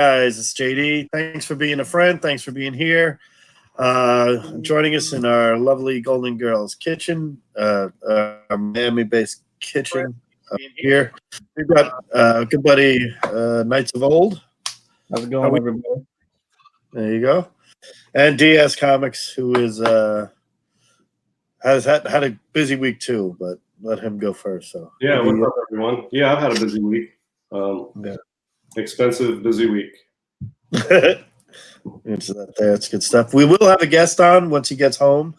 Guys, it's JD. Thanks for being a friend. Thanks for being here. Joining us in our lovely Golden Girls kitchen, our Miami-based kitchen here. We've got good buddy Knights of Old. How's it going, everybody? There you go. And DS Comics, who is has had a busy week too, but let him go first. So yeah, what's up, everyone? Yeah, I've had a busy week. Expensive, busy week. That's good stuff. We will have a guest on once he gets home.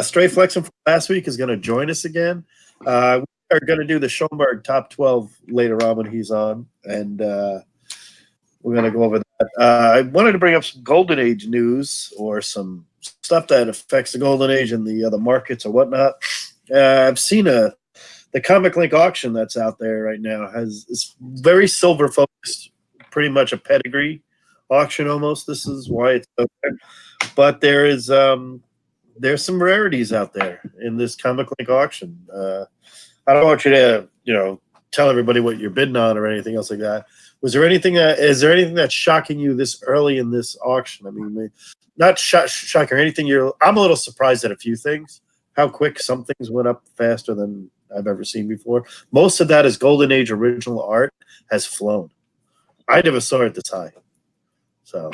Stray Flexing from last week is going to join us again. We are going to do the Schomburg top 12 later on when he's on, and we're going to go over that. I wanted to bring up some Golden Age news or some stuff that affects the Golden Age and the other markets or whatnot. I've seen the Comic Link auction that's out there right now is very silver focused, pretty much a pedigree auction almost. This is why it's so good. But there's some rarities out there in this Comic Link auction. I don't want you to tell everybody what you're bidding on or anything else like that. Is there anything that's shocking you this early in this auction? I mean, not shocking or anything. I'm a little surprised at a few things. How quick some things went up faster than I've ever seen before. Most of that is Golden Age original art has flown. I never saw it this high. So,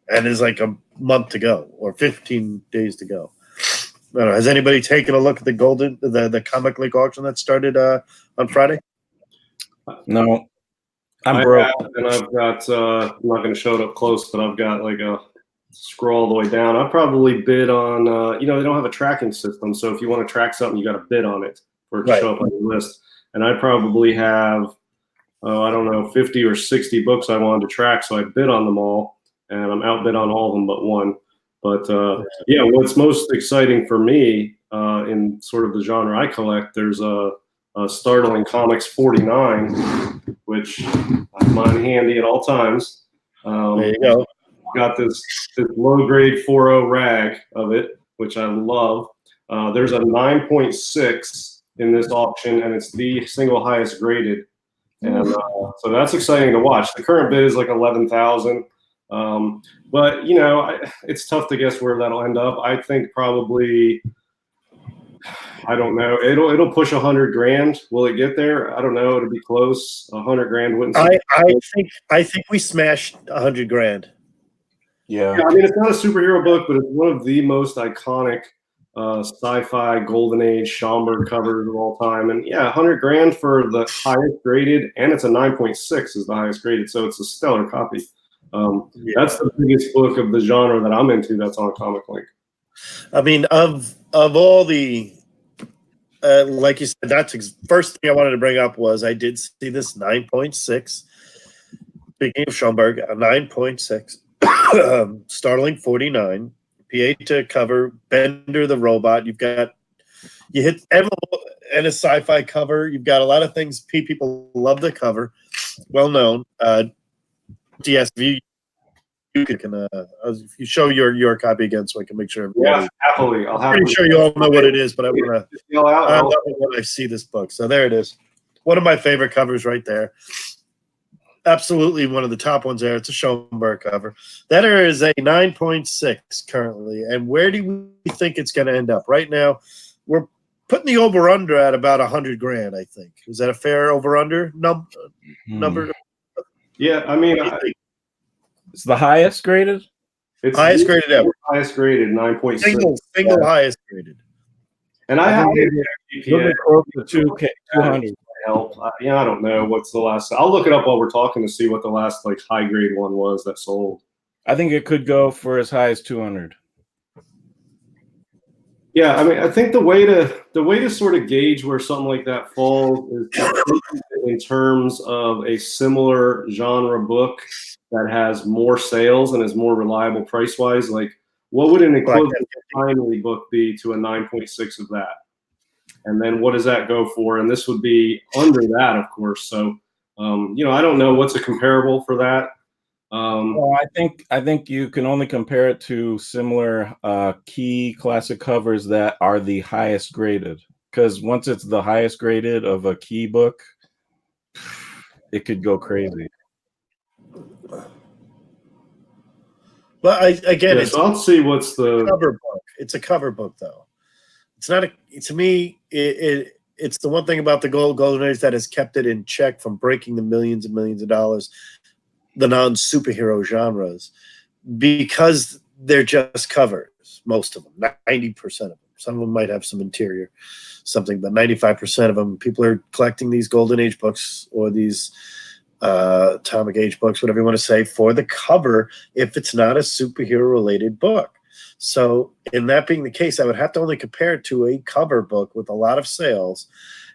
and it's like a month to go or 15 days to go. I don't know, has anybody taken a look at the Comic Link auction that started on Friday? No, I'm broke. And I've got, I'm not going to show it up close, but I've got like a scroll all the way down. I probably bid on, they don't have a tracking system. So if you want to track something, you got to bid on it for it to show up on the list. And I probably have, I don't know, 50 or 60 books I wanted to track. So I bid on them all. And I'm outbid on all of them but one. But what's most exciting for me in sort of the genre I collect, there's a Startling Comics 49, which I'm on handy at all times. There you go. Got this low grade 4.0 rag of it, which I love. There's a 9.6 in this auction, and it's the single highest graded. And so that's exciting to watch. The current bid is like 11,000. But it's tough to guess where that'll end up. I think probably, I don't know. It'll push 100 grand. Will it get there? I don't know. It'll be close. 100 grand wouldn't. I think we smashed 100 grand. Yeah. I mean, it's not a superhero book, but it's one of the most iconic sci-fi Golden Age Schomburg covers of all time. And 100 grand for the highest graded, and it's a 9.6 is the highest graded, so it's a stellar copy. That's the biggest book of the genre that I'm into that's on Comic Link. I mean, of all the, like you said, that's first thing I wanted to bring up was I did see this 9.6. Speaking of Schomburg, a 9.6, Startling 49, PA to cover, Bender the robot. You hit Envelope and a sci-fi cover. You've got a lot of things people love the cover, well known. DSV, you can if you show your copy again, so I can make sure. Happily. I'm pretty sure you all know what it is, but I want to. I love it when I see this book. So there it is. One of my favorite covers right there. Absolutely one of the top ones there. It's a Schomburg cover. That is a 9.6 currently. And where do we think it's going to end up? Right now, we're putting the over-under at about 100 grand, I think. Is that a fair over-under number? Yeah, I mean, it's the highest graded. It's highest graded ever. Highest graded 9.6. Single highest graded. And I have close to 200. Help. I don't know what's the last. I'll look it up while we're talking to see what the last like high grade one was that sold. I think it could go for as high as 200. Yeah, I mean, I think the way to sort of gauge where something like that falls is in terms of a similar genre book that has more sales and is more reliable price wise. Like, what would an equivalent timely book be to a 9.6 of that? And then what does that go for? And this would be under that, of course. So, I don't know what's a comparable for that. Well, I think you can only compare it to similar key classic covers that are the highest graded. Because once it's the highest graded of a key book, it could go crazy. But again, Yeah, it's so I'll see what's the cover book. It's a cover book, though. It's not to me. It's the one thing about the Golden Age that has kept it in check from breaking the millions and millions of dollars, the non-superhero genres, because they're just covers. Most of them, 90% of them. Some of them might have some interior, something, but 95% of them, people are collecting these Golden Age books or these Atomic Age books, whatever you want to say, for the cover. If it's not a superhero-related book. So in that being the case, I would have to only compare it to a cover book with a lot of sales.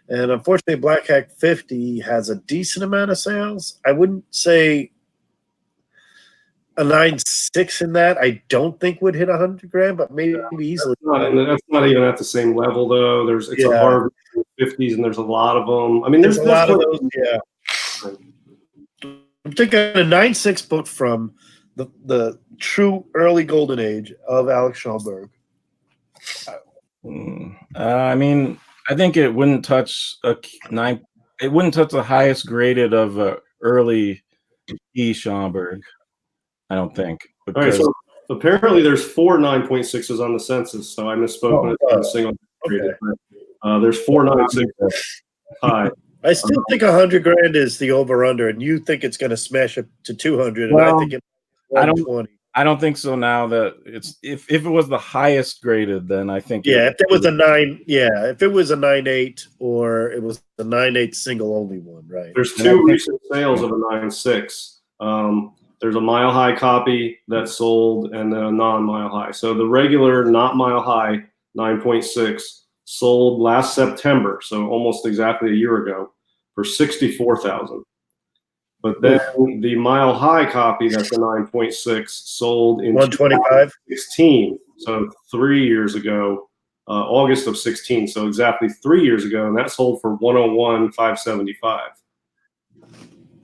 And unfortunately, Black Hack 50 has a decent amount of sales. I wouldn't say a 9.6 in that. I don't think would hit 100 grand, but maybe easily. That's not even at the same level, though. It's a Harvard 50s, and there's a lot of them. I mean, there's a lot of those, yeah. I'm thinking a 9.6 book from the true early Golden Age of Alex Schomburg. I mean, I think it wouldn't touch a 9. It wouldn't touch the highest graded of early E. Schomburg. I don't think. All right, so apparently there's 4 9.6s on the census, so I misspoke when it's a single graded. Okay. There's 4 9.6 high. I still think 100 grand is the over/under, and you think it's going to smash up to 200, and I think it's 120. I don't think so now that it's if it was the highest graded, then I think if it was a 9, if it was a 9.8 or it was a 9.8 single only one, right? There's 2 recent sales of a 9.6. There's a Mile High copy that sold and then a non-Mile High. So the regular not Mile High 9.6 sold last September, so almost exactly a year ago, for $64,000. But then the Mile High copy, that's a 9.6, sold in 2016, so 3 years ago, August of 16, so exactly 3 years ago, and that sold for $101,575.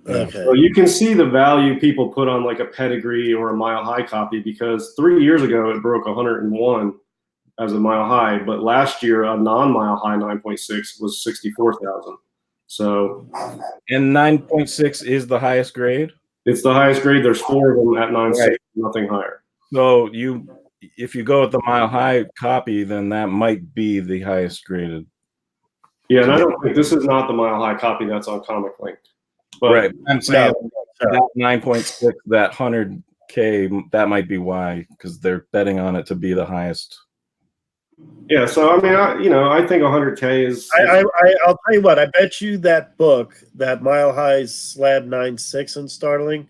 Okay. So you can see the value people put on like a Pedigree or a Mile High copy, because 3 years ago it broke 101 as a Mile High, but last year a non-Mile High 9.6 was 64,000. So, and 9.6 is the highest grade. It's the highest grade. There's 4 of them at 9.6, right. Nothing higher. So if you go with the Mile High copy, then that might be the highest graded. Yeah, and I don't think this is not the Mile High copy that's on Comic Link. But right. I'm saying that 9.6, that 100K, that might be why, because they're betting on it to be the highest. Yeah, so I mean, I think 100K is. I'll tell you what. I bet you that book, that Mile High slab 9.6 in Startling,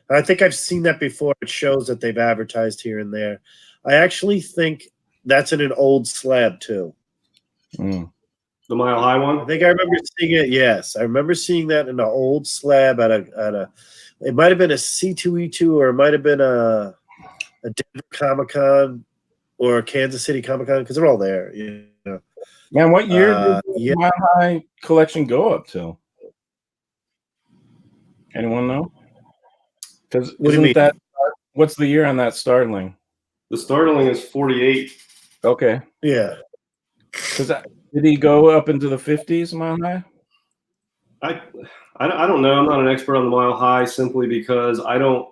I think I've seen that before. It shows that they've advertised here and there. I actually think that's in an old slab too. The Mile High one. I think I remember seeing it. Yes, I remember seeing that in an old slab at a. It might have been a C2E2, or it might have been a Denver Comic-Con. Or Kansas City Comic-Con, because they're all there, you know. Man, what year did the Mile High collection go up to? Anyone know? Because what's the year on that Startling? The Startling is 48. Okay. Yeah. Because did he go up into the 50s, Mile High? I don't know. I'm not an expert on the Mile High, simply because I don't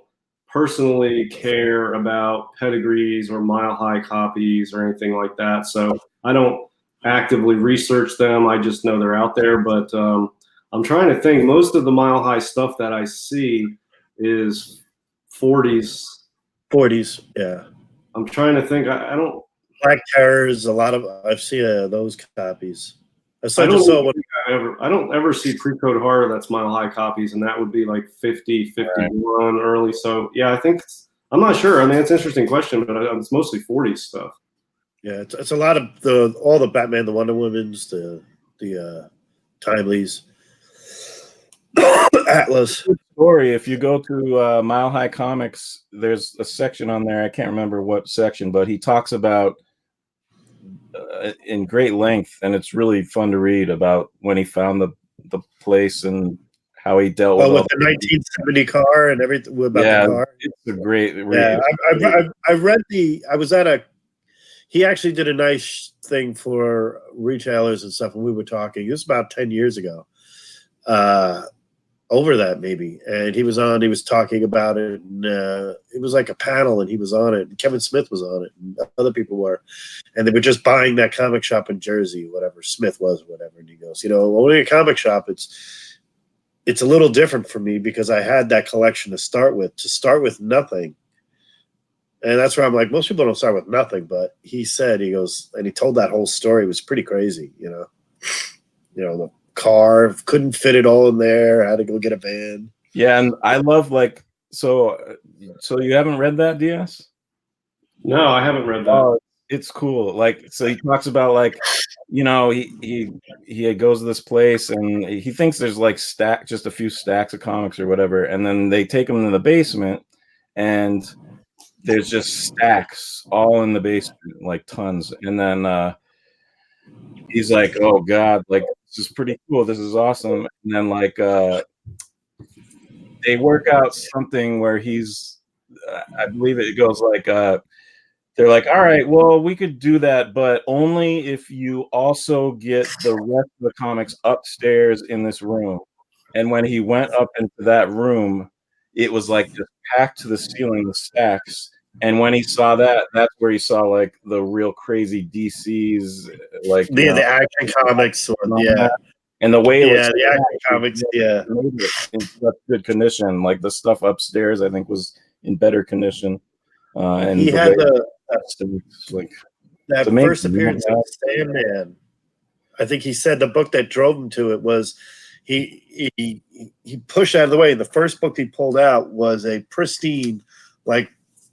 personally care about pedigrees or Mile High copies or anything like that. So I don't actively research them. I just know they're out there. But I'm trying to think. Most of the Mile High stuff that I see is 40s. 40s, yeah. I'm trying to think. I don't. Black Terrors, a lot of. I've seen those copies. I don't ever see pre-code horror that's Mile High copies, and that would be like 50, 51 early. So yeah, I think I'm not sure. I mean, it's an interesting question, but it's mostly 40s stuff. Yeah, it's a lot of all the Batman, the Wonder Woman's, the Timelies, Atlas. Good story. If you go to Mile High Comics, there's a section on there. I can't remember what section, but he talks about in great length, and it's really fun to read about when he found the place and how he dealt with the 1970 car and everything about the car. It's a great read. Yeah, I read I was at he actually did a nice thing for retailers and stuff when we were talking. This was about 10 years ago. over that maybe, and he was talking about it, and it was like a panel, and he was on it, and Kevin Smith was on it, and other people were, and they were just buying that comic shop in Jersey, whatever Smith was, whatever, and he goes, owning a comic shop, it's a little different for me because I had that collection to start with nothing. And that's where I'm like, most people don't start with nothing, but he goes, and he told that whole story. It was pretty crazy, the car couldn't fit it all in there. I had to go get a van. Yeah, and I love so you haven't read that, DS? No, I haven't read that. Oh, it's cool. So he talks about he goes to this place and he thinks there's just a few stacks of comics or whatever, and then they take him to the basement and there's just stacks all in the basement, like tons. And then he's like, oh God, this is pretty cool. This is awesome. And then they work out something where I believe it goes they're like, all right, well, we could do that, but only if you also get the rest of the comics upstairs in this room. And when he went up into that room, it was just packed to the ceiling with stacks. And when he saw that, that's where he saw the real crazy DCs, the action comics, and the way the action comics, in such good condition. The stuff upstairs, I think, was in better condition. And he had that amazing. First appearance of Sandman. I think he said the book that drove him to it was he pushed out of the way. The first book he pulled out was a pristine,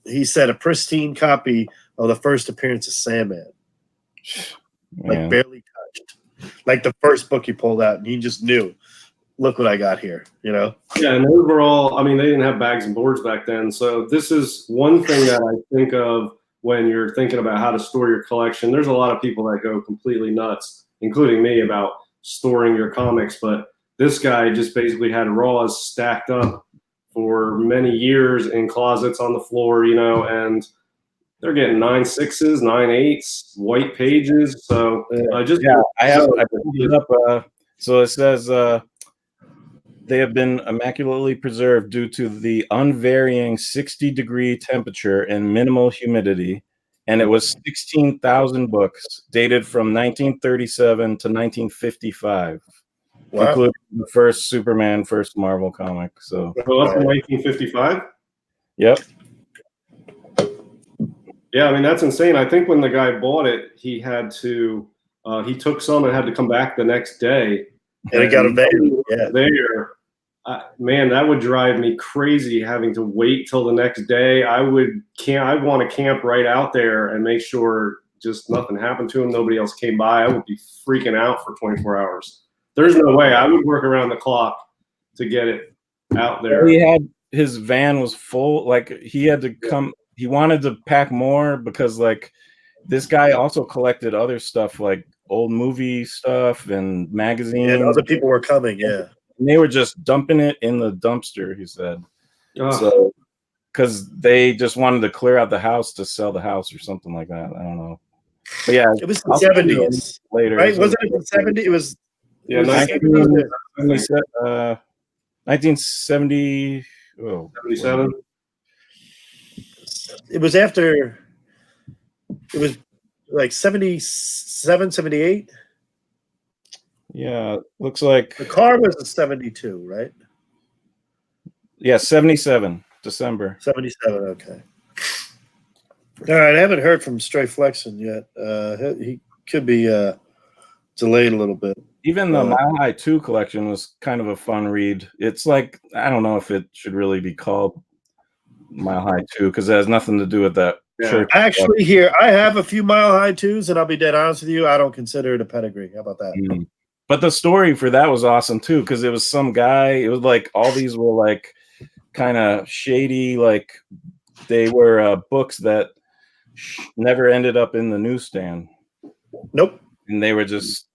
he said, a pristine copy of the First appearance of Sandman, barely touched, the first book he pulled out, and he just knew, look what I got here, Yeah, and overall, I mean, they didn't have bags and boards back then, so this is one thing that I think of when you're thinking about how to store your collection. There's a lot of people that go completely nuts, including me, about storing your comics, but this guy just basically had raws stacked up for many years in closets on the floor, and they're getting 9.6s, 9.8s, white pages. So I pulled it up. So it says they have been immaculately preserved due to the unvarying 60-degree temperature and minimal humidity. And it was 16,000 books dated from 1937 to 1955. Wow. Including the first Superman, first Marvel comic. So up from 1955? Yep. Yeah, I mean, that's insane. I think when the guy bought it, he had to he took some and had to come back the next day. And he got a van. Yeah. There. Man, that would drive me crazy having to wait till the next day. I want to camp right out there and make sure just nothing happened to him. Nobody else came by. I would be freaking out for 24 hours. There's no way. I would work around the clock to get it out there. His van was full. He had to come. He wanted to pack more because this guy also collected other stuff, old movie stuff and magazines. And other people were coming. Yeah. And they were just dumping it in the dumpster, he said. So, because they just wanted to clear out the house to sell the house or something like that. I don't know. But yeah, it was the 70s later, right? Wasn't it the 70s? It was 1970. Oh, 77. It was after. It was 77, 78. Yeah, looks like the car was a 72, right? Yeah, 77, December. 77, okay. All right, I haven't heard from Stray Flexen yet. He could be delayed a little bit. Even the Mile High 2 collection was kind of a fun read. It's I don't know if it should really be called Mile High 2 because it has nothing to do with that church. Actually, here, I have a few Mile High 2s, and I'll be dead honest with you, I don't consider it a pedigree. How about that? Mm-hmm. But the story for that was awesome too, because it was some guy. It was all these were kind of shady, they were books that never ended up in the newsstand. Nope. And they were just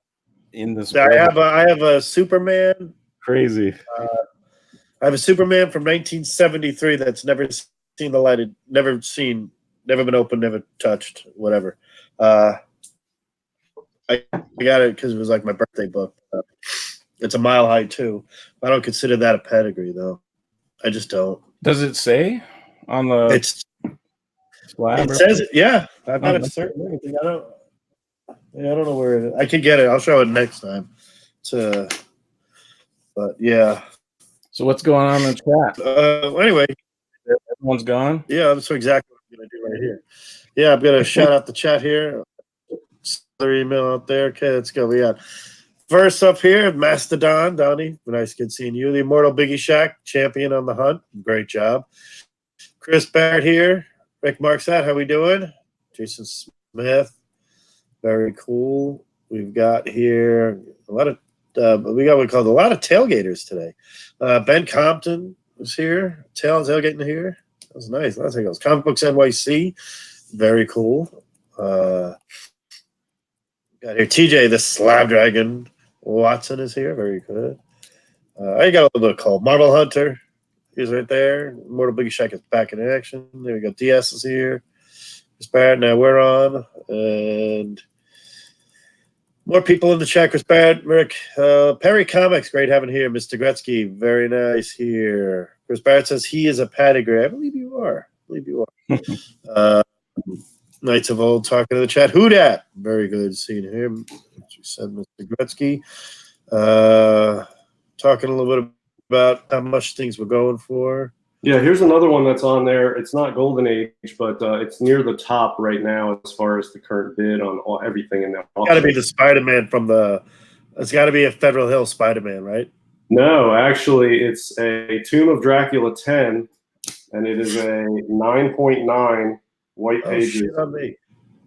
in this. I have a Superman. Crazy. I have a Superman from 1973 that's never seen the light. Never been opened, never touched, whatever. I got it because it was my birthday book. It's a mile high too. I don't consider that a pedigree though. I just don't. Does it say on the It's slab? it says it. Yeah, I've got Oh, it certain everything. I don't know where it is. I can get it. I'll show it next time. But yeah. So what's going on in the chat? Anyway, Everyone's gone. yeah, that's exactly what I'm gonna do right here. Yeah, I'm gonna shout out the chat here. Another email out there. Okay, let's go. We got first up here, Mastodon, Donnie. Nice good seeing you. The Immortal Biggie Shack, champion on the hunt. Great job. Chris Barrett here. Rick Marksat, how we doing? Jason Smith. Very cool. We've got here a lot of we got what we called a lot of tailgaters today. Ben Compton was here. Tailgating here. That was nice. That's how it goes. Comic Books NYC. Very cool. Got here TJ, the Slab Dragon. Watson is here. Very good. I got a little bit of call. Marvel Hunter. He's right there. Mortal Biggie Shack is back in action. There we go. DS is here. Chris Barrett. Now we're on. And more people in the chat. Chris Barrett, Rick. Perry Comics. Great having here. Mr. Gretzky. Very nice here. Chris Barrett says he is a pedigree. I believe you are. Knights of Old talking to the chat. Who dat? Very good seeing him. She said Mr. Gretzky. Talking a little bit about how much things were going for. Yeah, here's another one that's on there. It's not Golden Age, but it's near the top right now as far as the current bid on everything in there. It's got to be the Spider-Man from the. It's got to be a Federal Hill Spider-Man, right? No, actually, it's a Tomb of Dracula 10, and it is a 9.9 white pages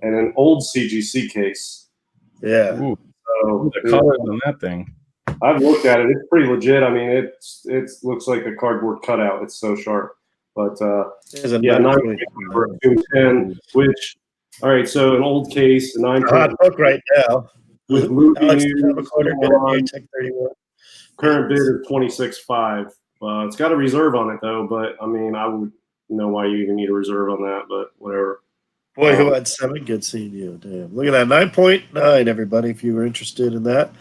and an old CGC case. Yeah. Ooh, so the colors on that thing. I've looked at it. It's pretty legit. I mean, it looks like a cardboard cutout. It's so sharp. But yeah, 9 for a Tomb 10, which, all right, so an old case, a 9. Hot book right now. With movie Alex, news, current bid is 26.5. It's got a reserve on it though, but I mean, I would know why you even need a reserve on that, but whatever. Boy, who had 7? Good seeing you. Damn, look at that 9.9. Everybody, if you were interested in that,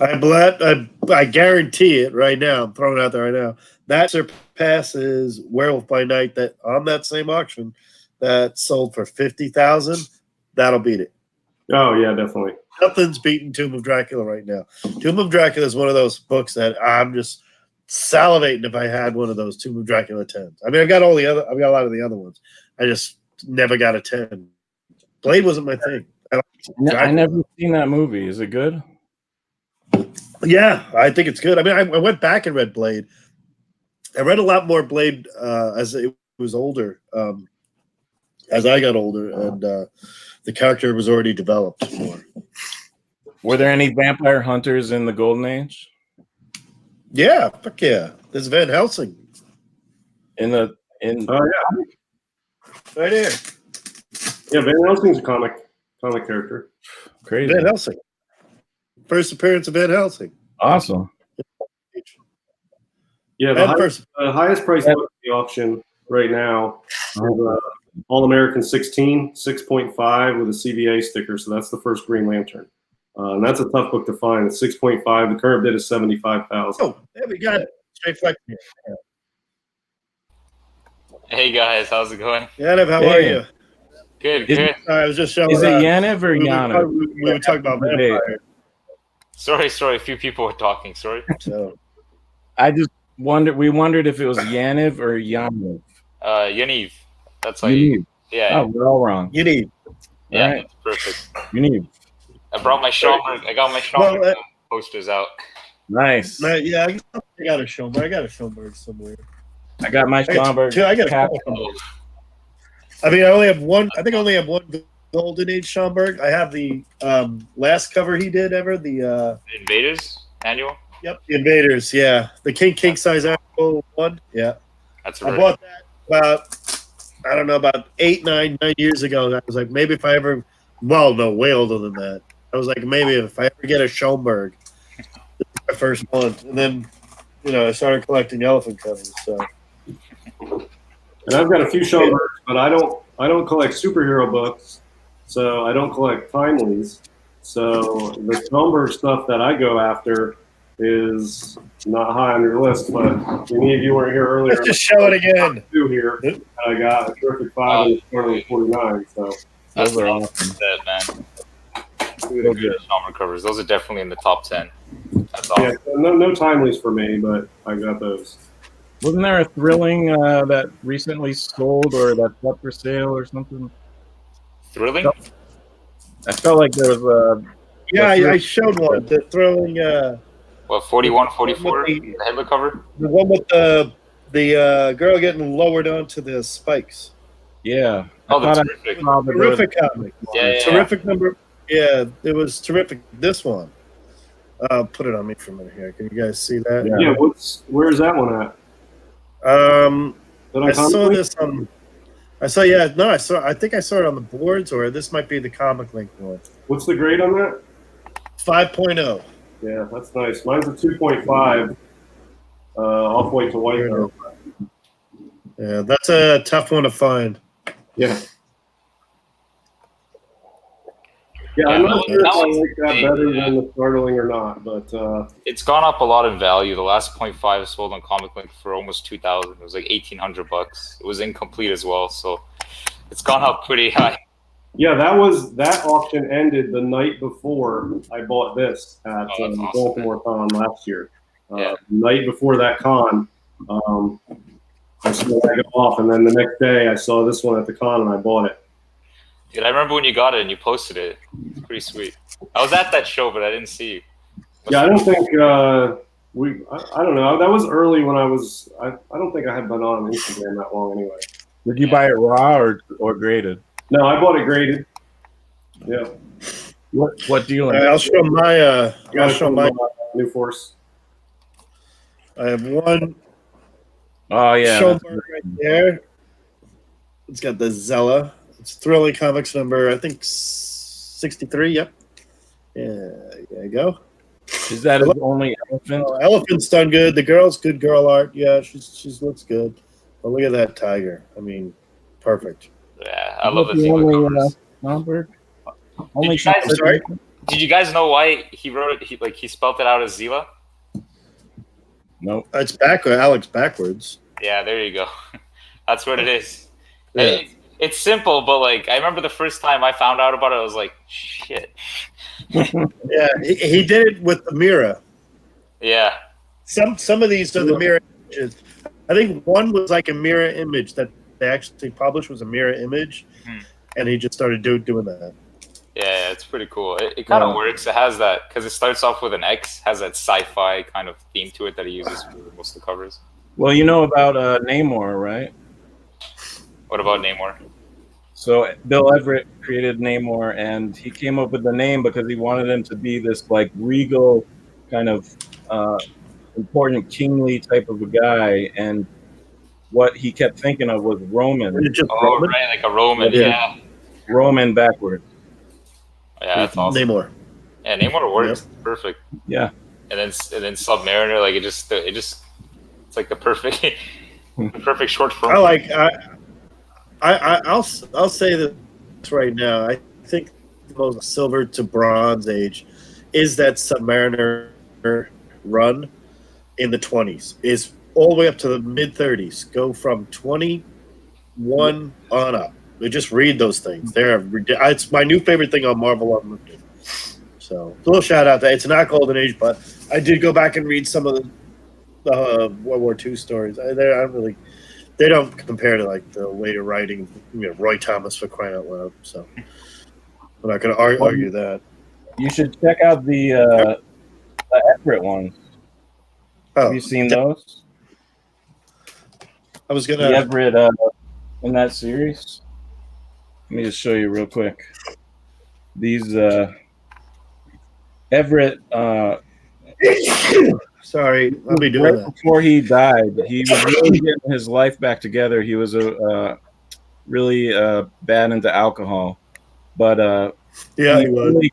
I guarantee it right now. I'm throwing it out there right now. That surpasses Werewolf by Night. That on that same auction that sold for 50,000. That'll beat it. Oh yeah, definitely. Nothing's beating Tomb of Dracula right now. Tomb of Dracula is one of those books that I'm just salivating if I had one of those Tomb of Dracula 10s. I mean, I've got a lot of the other ones. I just never got a 10. Blade wasn't my thing. I never seen that movie. Is it good? Yeah, I think it's good. I mean, I went back and read Blade. I read a lot more Blade as it was older, as I got older, and the character was already developed more. Were there any vampire hunters in the Golden Age? Yeah, fuck yeah. There's Van Helsing. Oh yeah. Right here. Yeah, Van Helsing's a comic character. Crazy. Van Helsing. First appearance of Van Helsing. Awesome. Yeah, the highest price book at the auction right now is All American 16, 6.5 with a CVA sticker. So that's the first Green Lantern. And that's a tough book to find. It's 6.5. The current bid is 75,000. Oh, there we got it. Straight flex. Hey guys, how's it going? Yaniv, how are you? Good. I was just showing. Is it Yaniv or Yaniv? We were talking about vampire. Sorry. A few people were talking. Sorry. So I just wondered. We wondered if it was Yaniv or Yaniv. Yaniv. That's how you. Yeah. Oh, we're all wrong. Yaniv. Yeah, Right. that's perfect. Yaniv. I brought my Schomburg. I got my Schomburg posters out. Nice. Yeah, I got a Schomburg. I got a Schomburg somewhere. I got my Schomburg. I got a Schomburg. I mean, I only have one. I think I only have one Golden Age Schomburg. I have the last cover he did ever. The Invaders annual. Yep, the Invaders. Yeah, the King size annual one. Yeah, That's I bought that about 9 years ago. And I was like, maybe if I ever, well, no, way older than that. I was like, maybe if I ever get a Schomburg, this is my first one. And then, I started collecting elephant covers. So. And I've got a few Schomburgs, but I don't collect superhero books, so I don't collect timelies. So the Schomburg stuff that I go after is not high on your list, but any of you weren't here earlier. Let's just show it again. Two here. I got a terrific 5 and a Sterling 49. So Those are awesome awesome. set, man. So good. Schomburg covers. Those are definitely in the top 10. That's yeah, awesome. so no timelies for me, but I got those. Wasn't there a Thrilling that recently sold or that's up for sale or something? Thrilling? I felt like there was a. Yeah, I showed one. The Thrilling. What, 41, 44? the- The headlet cover? The one with the girl getting lowered onto the spikes. Yeah. Oh, I the thought terrific. I saw that there was- Terrific comic. Yeah. Terrific number. Yeah, it was terrific. This one. Put it on me for a minute here. Can you guys see that? Yeah. Yeah, where's that one at? Did I come saw to it? this on. I think I saw it on the boards, or this might be the Comic Link one. What's the grade on that? 5.0. Yeah, that's nice. Mine's a 2.5. Off white to white though. Yeah, that's a tough one to find. Yeah. Yeah, I'm not sure if that I one's like that big, better yeah. than the Startling or not, but It's gone up a lot in value. The last 0.5 sold on Comic Link for almost 2,000. It was like $1,800. It was incomplete as well, so it's gone up pretty high. yeah, that auction ended the night before I bought this at that's awesome. Baltimore Con last year. Yeah. Night before that con, I saw that go off, and then the next day I saw this one at the con and I bought it. Dude, I remember when you got it and you posted it. It's pretty sweet. I was at that show, but I didn't see you. Yeah, I don't think I don't know. That was early when I was. I don't think I had been on Instagram that long anyway. Did you buy it raw or graded? No, I bought it graded. Yeah. What dealer? I'll show my. I'll show my. New Force. I have one Oh yeah. Schomburg right there. It's got the Zella. It's Thrilling Comics number, I think, 63. Yep. Yeah, there you go. Is that his only elephant? Elephant's done good. The girl's good girl art. Yeah, she's looks good. But look at that tiger. I mean, perfect. Yeah, I love the the thing with only covers. Schomburg? Did Only you guys- Schomburg? Sorry? Did you guys know why he wrote it? He spelled it out as Zila? Nope. It's Alex backwards. Yeah, there you go. That's what it is. Yeah. It's simple, but like I remember the first time I found out about it, I was like, shit. Yeah, he did it with the mirror. Yeah. Some of these are the mirror images. I think one was like a mirror image that they actually published was a mirror image, and he just started doing that. Yeah, it's pretty cool. It kind of works. It has that because it starts off with an X, has that sci-fi kind of theme to it that he uses for most of the covers. Well, you know about Namor, right? What about Namor? So Bill Everett created Namor, and he came up with the name because he wanted him to be this like regal, kind of important kingly type of a guy. And what he kept thinking of was Roman. Roman? Right, like a Roman. Yeah. Yeah. Roman backwards. Yeah, that's awesome. Namor. Yeah, Namor works perfect. Yeah. And then Submariner, like it's like the perfect perfect short film. I'll say this right now. I think the most silver to bronze age is that Submariner run in the 20s. Is all the way up to the mid 30s. Go from 21 on up. Just read those things. It's my new favorite thing on Marvel Unlimited. So a little shout out to it's not Golden Age, but I did go back and read some of the World War II stories. They don't compare to like the later writing, Roy Thomas for crying out loud. So I'm not going to argue that. You should check out the Everett ones. Have you seen those? I was going The to. Everett in that series. Let me just show you real quick. These Everett. Sorry, I'll be doing right that. Before he died, he was really getting his life back together. He was really bad into alcohol, but Yeah, he was. really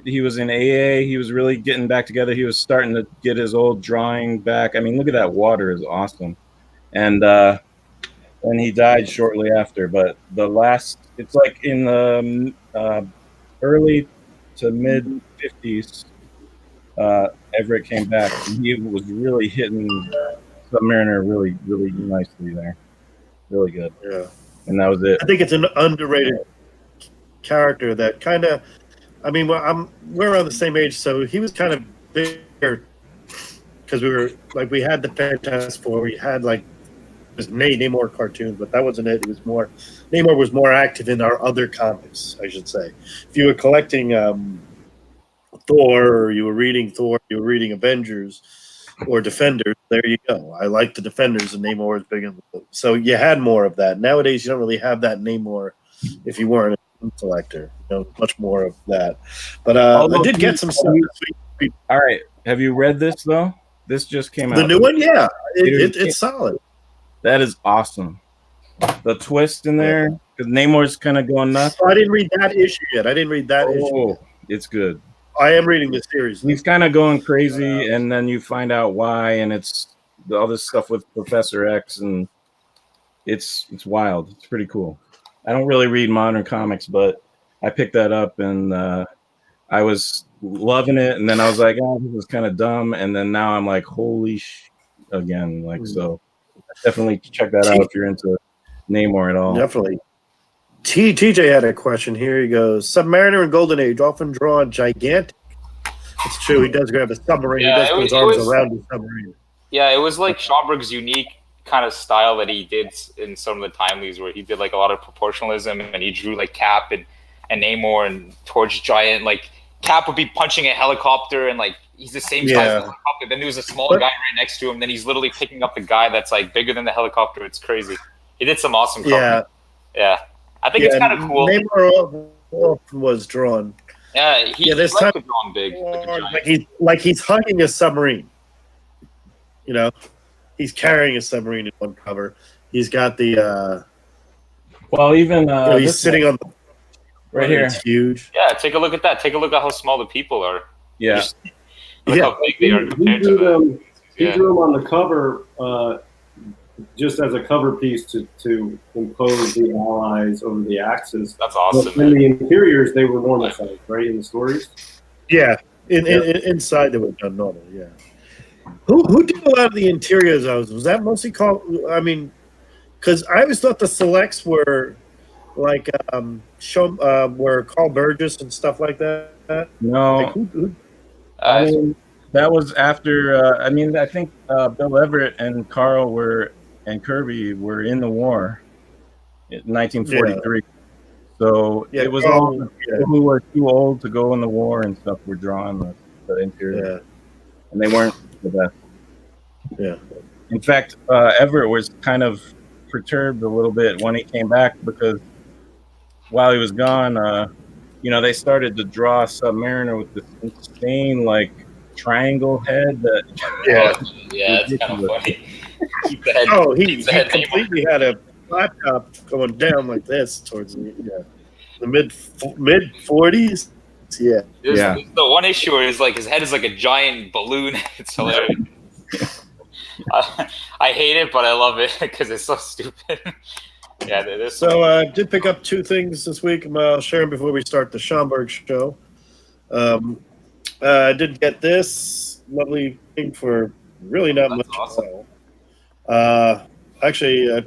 he was in AA. He was really getting back together. He was starting to get his old drawing back. I mean, look at that water is awesome, and he died shortly after. But it's like in the early to mid 50s. Everett came back, and he was really hitting Submariner really, really nicely there. Really good. Yeah. And that was it. I think it's an underrated character that kind of. I mean, we're around the same age, so he was kind of bigger because we had the Fantastic Four, we had like just Namor cartoons, but that wasn't it. It was more Namor was more active in our other comics, I should say. If you were collecting Thor, or you were reading Thor, you were reading Avengers or Defenders, there you go. I like the Defenders, and Namor was big. So you had more of that. Nowadays, you don't really have that Namor if you weren't a collector. Much more of that. But I did get some stuff this week. All right. Have you read this, though? This just came out. The new one? Yeah. It's solid. That is awesome. The twist in there, because Namor's kind of going nuts. I didn't read that issue yet. Oh, it's good. I am reading the series. He's kind of going crazy, and then you find out why, and it's all this stuff with Professor X, and it's wild. It's pretty cool. I don't really read modern comics, but I picked that up, and I was loving it, and then I was like, oh, this is kind of dumb, and then now I'm like, holy again. So definitely check that out if you're into Namor at all. Definitely. TJ had a question here. He goes, Submariner and Golden Age often draw gigantic. It's true. He does grab a submarine. Yeah, he does put his arms around the submarine. Yeah, it was like Schomburg's unique kind of style that he did in some of the timelies, where he did like a lot of proportionalism, and he drew like Cap and Namor and Torch Giant. Like Cap would be punching a helicopter, and like he's the same size as the helicopter. Then there's a small guy right next to him. Then he's literally picking up the guy that's like bigger than the helicopter. It's crazy. He did some awesome comics. Yeah. I think it's kind of cool. Namor was drawn. Yeah, this time drawn big, like he's hugging a submarine. He's carrying a submarine in one cover. He's got the. He's sitting on the. Right here. It's huge. Yeah, take a look at that. Take a look at how small the people are. Yeah. Look how big they are compared to them. He drew them on the cover. Just as a cover piece to impose the allies over the Axis. That's awesome. But in the interiors, they were normal size, right? In the stories. Yeah, inside they were done normal. Yeah. Who did a lot of the interiors? Was that mostly called? I mean, because I always thought the selects were like were Carl Burgess and stuff like that. No. Like, who? I mean, that was after. I think Bill Everett and Carl and Kirby were in the war in 1943. Yeah. So it was all people who were too old to go in the war and stuff were drawing the interior. Yeah. And they weren't the best. Yeah. In fact, Everett was kind of perturbed a little bit when he came back, because while he was gone, they started to draw Submariner with this insane, like, triangle head that it's kind of funny. He completely had a laptop going down like this towards the mid 40s. Yeah. The one issue where his head is like a giant balloon. It's hilarious. I hate it, but I love it because it's so stupid. So I did pick up two things this week. I'll share them before we start the Schomburg show. I did get this lovely thing for really not much. Awesome. Actually,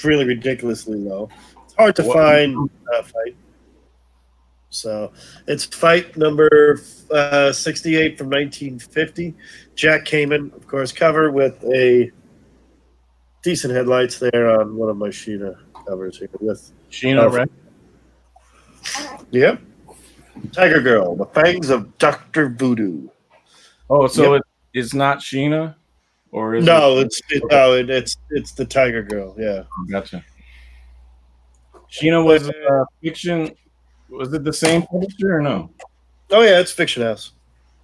really ridiculously low. It's hard to find fight. So it's fight number 68 from 1950. Jack Kamen, of course, cover with a decent headlights there on one of my Sheena covers here. With Sheena, right? Yep. Tiger Girl, The Fangs of Dr. Voodoo. Oh, so it's not Sheena? Or is it's the Tiger Girl, yeah. Gotcha. Sheena was fiction. Was it the same publisher or no? Oh yeah, it's Fiction House.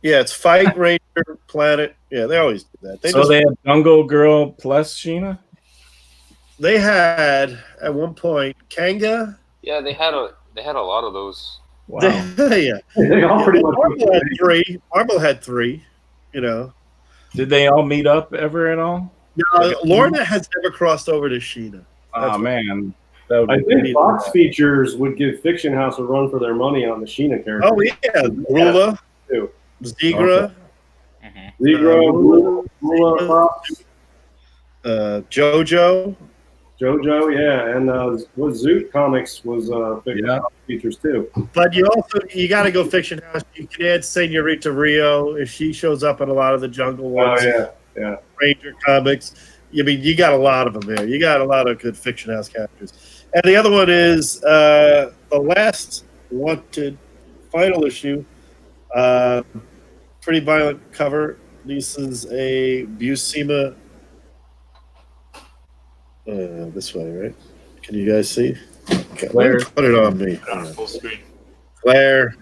Yeah, it's Fight Ranger Planet. Yeah, they always do that. They had Jungle Girl plus Sheena? They had at one point Kanga. Yeah, they had a lot of those. Wow. They all pretty much had three. Marvel had three, Did they all meet up ever at all? No, Lorna has never crossed over to Sheena. Oh, man. I think Fox Features would give Fiction House a run for their money on the Sheena character. Oh, yeah. Rula. Too. Zegra, Zero, Lula, Fox, JoJo. JoJo, yeah, and what Zoot Comics was features too. But you got to go Fiction House. You can add Senorita Rio if she shows up in a lot of the Jungle ones. Oh yeah. Ranger Comics. I mean, you got a lot of them there. You got a lot of good Fiction House characters. And the other one is the last Wanted final issue. Pretty violent cover. This is a Buscema. This way, right? Can you guys see? Okay, Claire. put it on me. Full screen. Claire.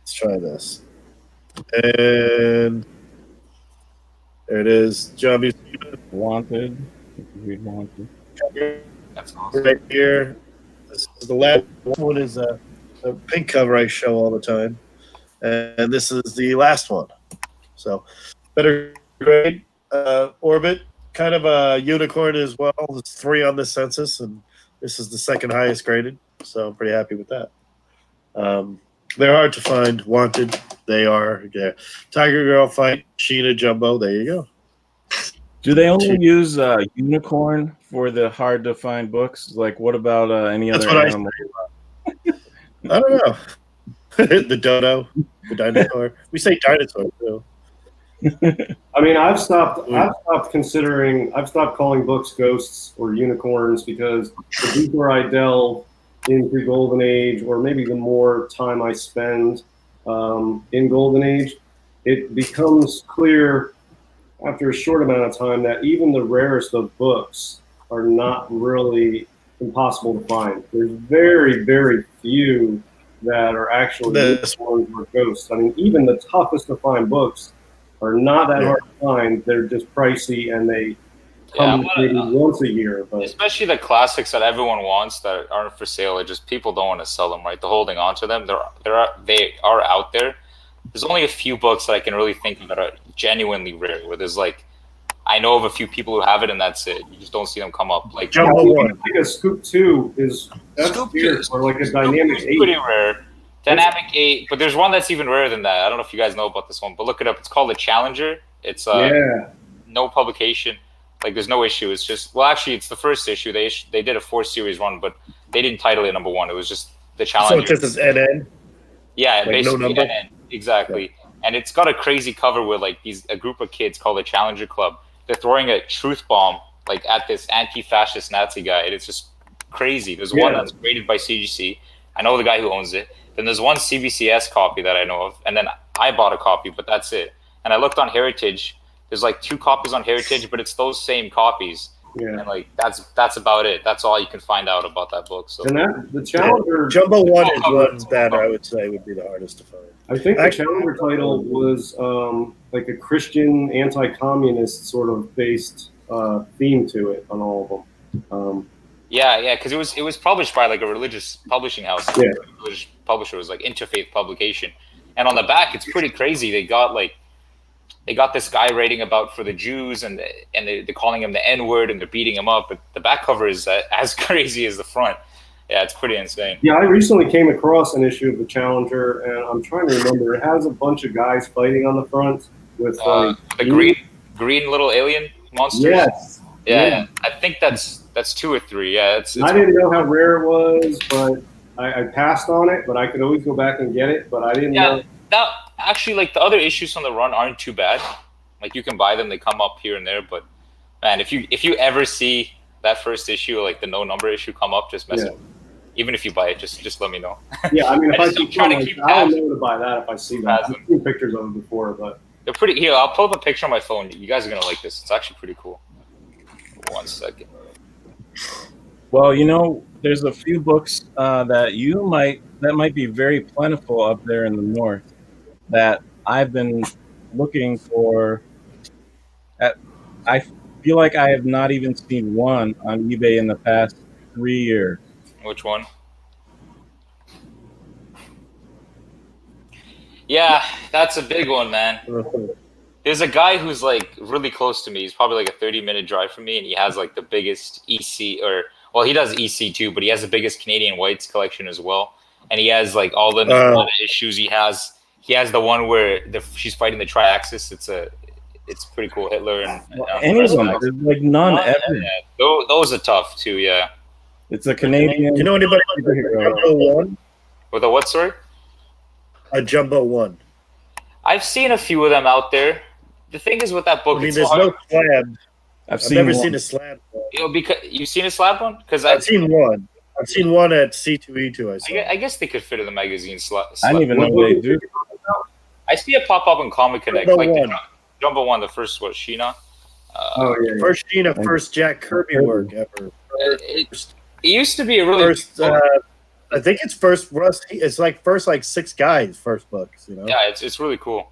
Let's try this. And there it is. John Buscema. Wanted. Read Wanted. That's awesome. Right here. This is the last one. Is a pink cover I show all the time, and this is the last one. So, better grade. Orbit, kind of a unicorn as well. There's 3 on the census, and this is the second highest graded. So I'm pretty happy with that. They're hard to find. Wanted, they are. Yeah. Tiger Girl fight, Sheena Jumbo. There you go. Do they only use unicorn for the hard to find books? Like, what about any That's other what animal? I don't know. The dodo, the dinosaur. We say dinosaur too. I mean, I've stopped considering. I've stopped calling books ghosts or unicorns because the deeper I delve into Golden Age, or maybe the more time I spend in Golden Age, it becomes clear after a short amount of time that even the rarest of books are not really impossible to find. There's very, very few that are actually unicorns or ghosts. I mean, even the toughest to find books are not that hard to find. They're just pricey, and they come maybe once a year. But especially the classics that everyone wants that aren't for sale, it just people don't want to sell them, right? They're holding on to them. They are out there. There's only a few books that I can really think of that are genuinely rare, where there's like, I know of a few people who have it, and that's it. You just don't see them come up. Like Jumbo One. Like a Scoop 2 that's Scoop weird, 2 or like a Dynamic 8. pretty rare. Dynamic 8, but there's one that's even rarer than that. I don't know if you guys know about this one, but look it up. It's called the Challenger. It's no publication. Like there's no issue. It's just, well, actually, it's the first issue. They did a 4-series run, but they didn't title it number 1. It was just the Challenger. So it's just an NN. Yeah, like basically no number? NN. Exactly. Yeah. And it's got a crazy cover where like a group of kids called the Challenger Club. They're throwing a truth bomb like at this anti-fascist Nazi guy, and it's just crazy. There's one that's graded by CGC. I know the guy who owns it. Then there's one CBCS copy that I know of, and then I bought a copy, but that's it. And I looked on Heritage. There's like 2 copies on Heritage, but it's those same copies. Yeah. And like that's about it. That's all you can find out about that book. So and the Challenger Jumbo 1 is one that I would say would be the hardest to find. I think the Challenger title was like a Christian anti-communist sort of based theme to it on all of them. Yeah, because it was published by like a religious publishing house. Yeah. A religious publisher. It was like Interfaith Publication, and on the back it's pretty crazy. They got this guy writing about for the Jews, and they're calling him the N-word, and they're beating him up. But the back cover is as crazy as the front. Yeah, it's pretty insane. Yeah, I recently came across an issue of the Challenger, and I'm trying to remember. It has a bunch of guys fighting on the front with the green little alien monsters. Yes. Yeah. I think that's 2 or 3. Yeah, it's I didn't know how rare it was, but I passed on it. But I could always go back and get it. But I didn't know. That actually, like the other issues from the run aren't too bad. Like you can buy them; they come up here and there. But man, if you ever see that first issue, like the no number issue, come up, just message. Even if you buy it, just let me know. Yeah, I mean, if I I'll know to buy that if I see that. I've seen pictures of them before, but they're pretty. Here, I'll pull up a picture on my phone. You guys are gonna like this. It's actually pretty cool. 1 second. Well, there's a few books that might be very plentiful up there in the north that I've been looking for. I feel like I have not even seen one on eBay in the past 3 years. Which one? Yeah, that's a big one, man. There's a guy who's like really close to me. He's probably like a 30-minute drive from me, and he has like the biggest EC, he does EC too, but he has the biggest Canadian Whites collection as well. And he has like all the issues. He has he has the one where she's fighting the Triaxis. It's pretty cool. Hitler and Any of them, there's like none ever. Yeah, those are tough too. Yeah. It's a Canadian. You know anybody Jumbo One? With a what, sorry? A Jumbo One. I've seen a few of them out there. The thing is with that book, I mean, it's there's no slab. I've never seen a slab one. You know, because you've seen a slab one? Because I've seen one. I've seen one at C2E2. I guess they could fit in the magazine slab. I didn't even know they do. I see it pop up in Comic Connect, Jumbo like One. the Jumbo One, the first was Sheena. First Sheena, first Jack Kirby work ever. It used to be a really First, I think it's first Russ. It's like first like 6 guys first books. You know. yeah, it's really cool.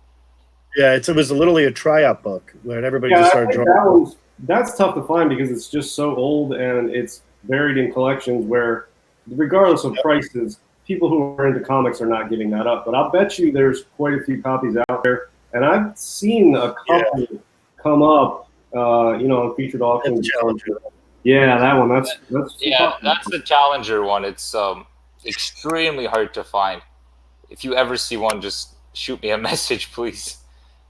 Yeah, it was literally a tryout book when everybody just I started think drawing. that's tough to find because it's just so old and it's buried in collections where, regardless of prices, people who are into comics are not giving that up. But I'll bet you there's quite a few copies out there, and I've seen a couple come up, on featured auctions. Challenger. Yeah, that one. That's That's the Challenger one. It's extremely hard to find. If you ever see one, just shoot me a message, please.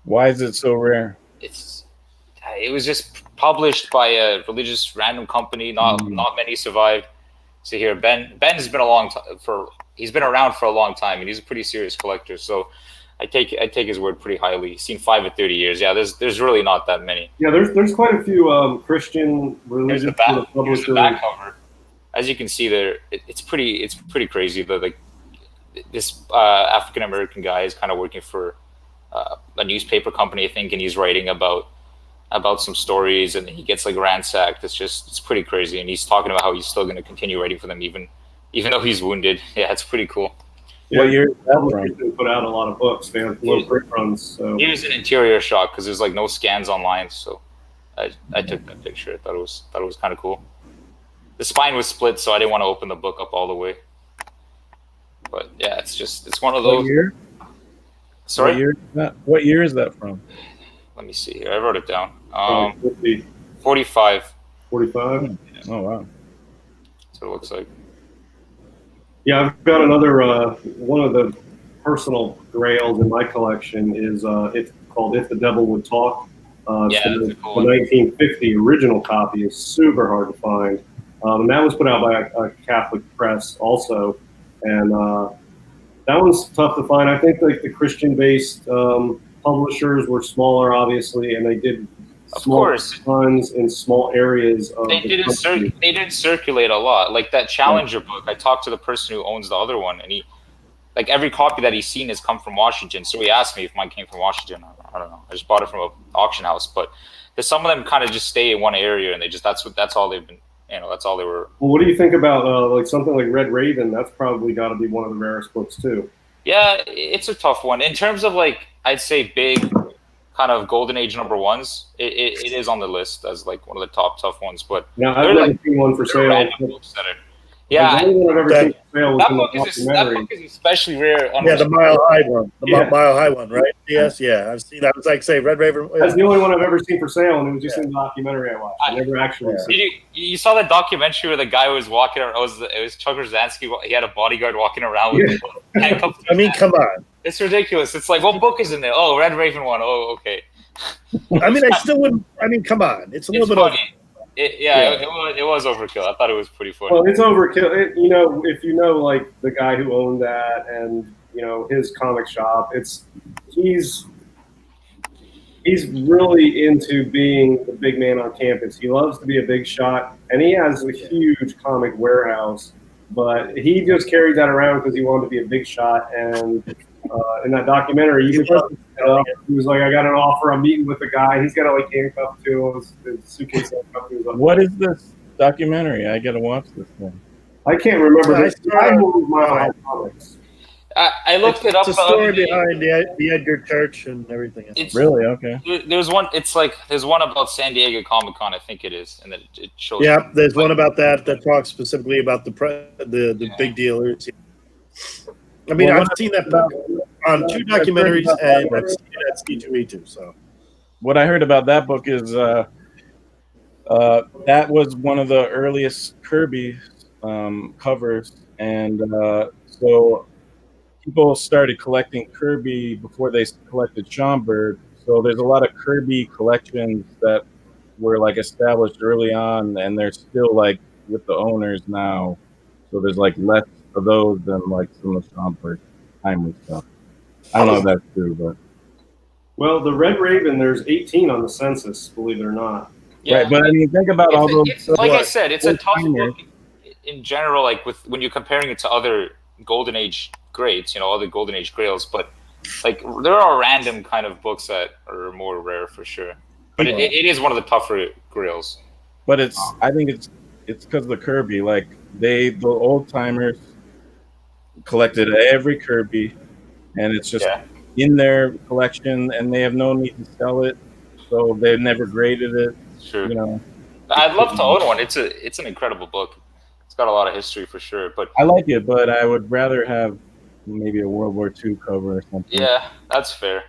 Why is it so rare? It was just published by a religious random company. Not many survived. So here, Ben has been he's been around for a long time, and he's a pretty serious collector. So I take his word pretty highly. He's seen 5 at 30 years. Yeah, there's really not that many. Yeah, there's quite a few Christian religious Here's the back cover. As you can see there, it's pretty crazy. This African American guy is kind of working for a newspaper company, I think, and he's writing about some stories, and he gets like ransacked. It's pretty crazy, and he's talking about how he's still going to continue writing for them even though he's wounded. Yeah, it's pretty cool. Yeah, what year is that from? Put out a lot of books. They have low print runs. So he was an interior shot because there's like no scans online, so I took that picture. I thought it was kind of cool. The spine was split, so I didn't want to open the book up all the way. But yeah, it's one of those. What year? Sorry? What year is that from? Let me see here. I wrote it down. 45. 45? Oh, wow. That's what it looks like. Yeah, I've got another, one of the personal grails in my collection is it's called If the Devil Would Talk. That's a cool one. The 1950 original copy is super hard to find. And that was put out by a Catholic press also. And that one's tough to find. I think like the Christian-based publishers were smaller, obviously, and they did small runs in small areas of they didn't circulate a lot. Like that Challenger book, I talked to the person who owns the other one, and he, like every copy that he's seen has come from Washington. So he asked me if mine came from Washington. I don't know. I just bought it from an auction house, but some of them kind of just stay in one area, and they just that's all they've been. That's all they were. Well, what do you think about like something like Red Raven? That's probably got to be one of the rarest books too. Yeah, it's a tough one. In terms of like, I'd say big kind of golden age number ones, it is on the list as like one of the top tough ones. But now I've never seen one for sale. Yeah, the only one I've ever seen for sale was that book is especially rare. Yeah, the Mile High one, Mile High one, right? Yes, yeah, I've seen that. I was like, say Red Raven. Yeah. That's the only one I've ever seen for sale, and it was just in the documentary I watched. I never actually. You saw that documentary where the guy was walking around? It was Chuck Rosansky. He had a bodyguard walking around with handcuffs. I mean, come on. It's ridiculous. It's like, what book is in there? Oh, Red Raven one. Oh, okay. I mean, I still wouldn't. I mean, come on. It's a little bit funny. It was overkill. I thought it was pretty funny. Well, it's overkill. If you know like the guy who owned that and his comic shop, he's really into being the big man on campus. He loves to be a big shot, and he has a huge comic warehouse. But he just carried that around because he wanted to be a big shot. And in that documentary, he was like, "I got an offer. I'm meeting with a guy. He's got a handcuffed to his suitcase." What is this documentary? I got to watch this thing. I can't remember. I looked it up. It's a story behind the Edgar Church and everything. Really? Okay. There's one. There's one about San Diego Comic-Con. I think it is, and it shows. Yeah, there's one about that talks specifically about the big dealers. I mean, I've seen that book on 2 documentaries, and I've seen it at C2E2. So, what I heard about that book is that was one of the earliest Kirby covers, and so people started collecting Kirby before they collected Schomburg. So there's a lot of Kirby collections that were like established early on, and they're still like with the owners now. So there's like less of those than like some of Schomburg timely stuff. I don't know if that's true, but Well, the Red Raven, there's 18 on the census, believe it or not. Yeah. right. But I mean, think about all those. It's like I said, it's a tough old-timers. book in general. Like when you're comparing it to other Golden Age greats, other Golden Age grails, but like there are random kind of books that are more rare for sure. But it is one of the tougher grails. But I think it's because of the Kirby. Like the old timers collected every Kirby, and it's just in their collection, and they have no need to sell it, so they've never graded it. Sure. I'd love to own one. It's an incredible book. It's got a lot of history for sure. But I like it, but I would rather have maybe a World War II cover or something. Yeah, that's fair.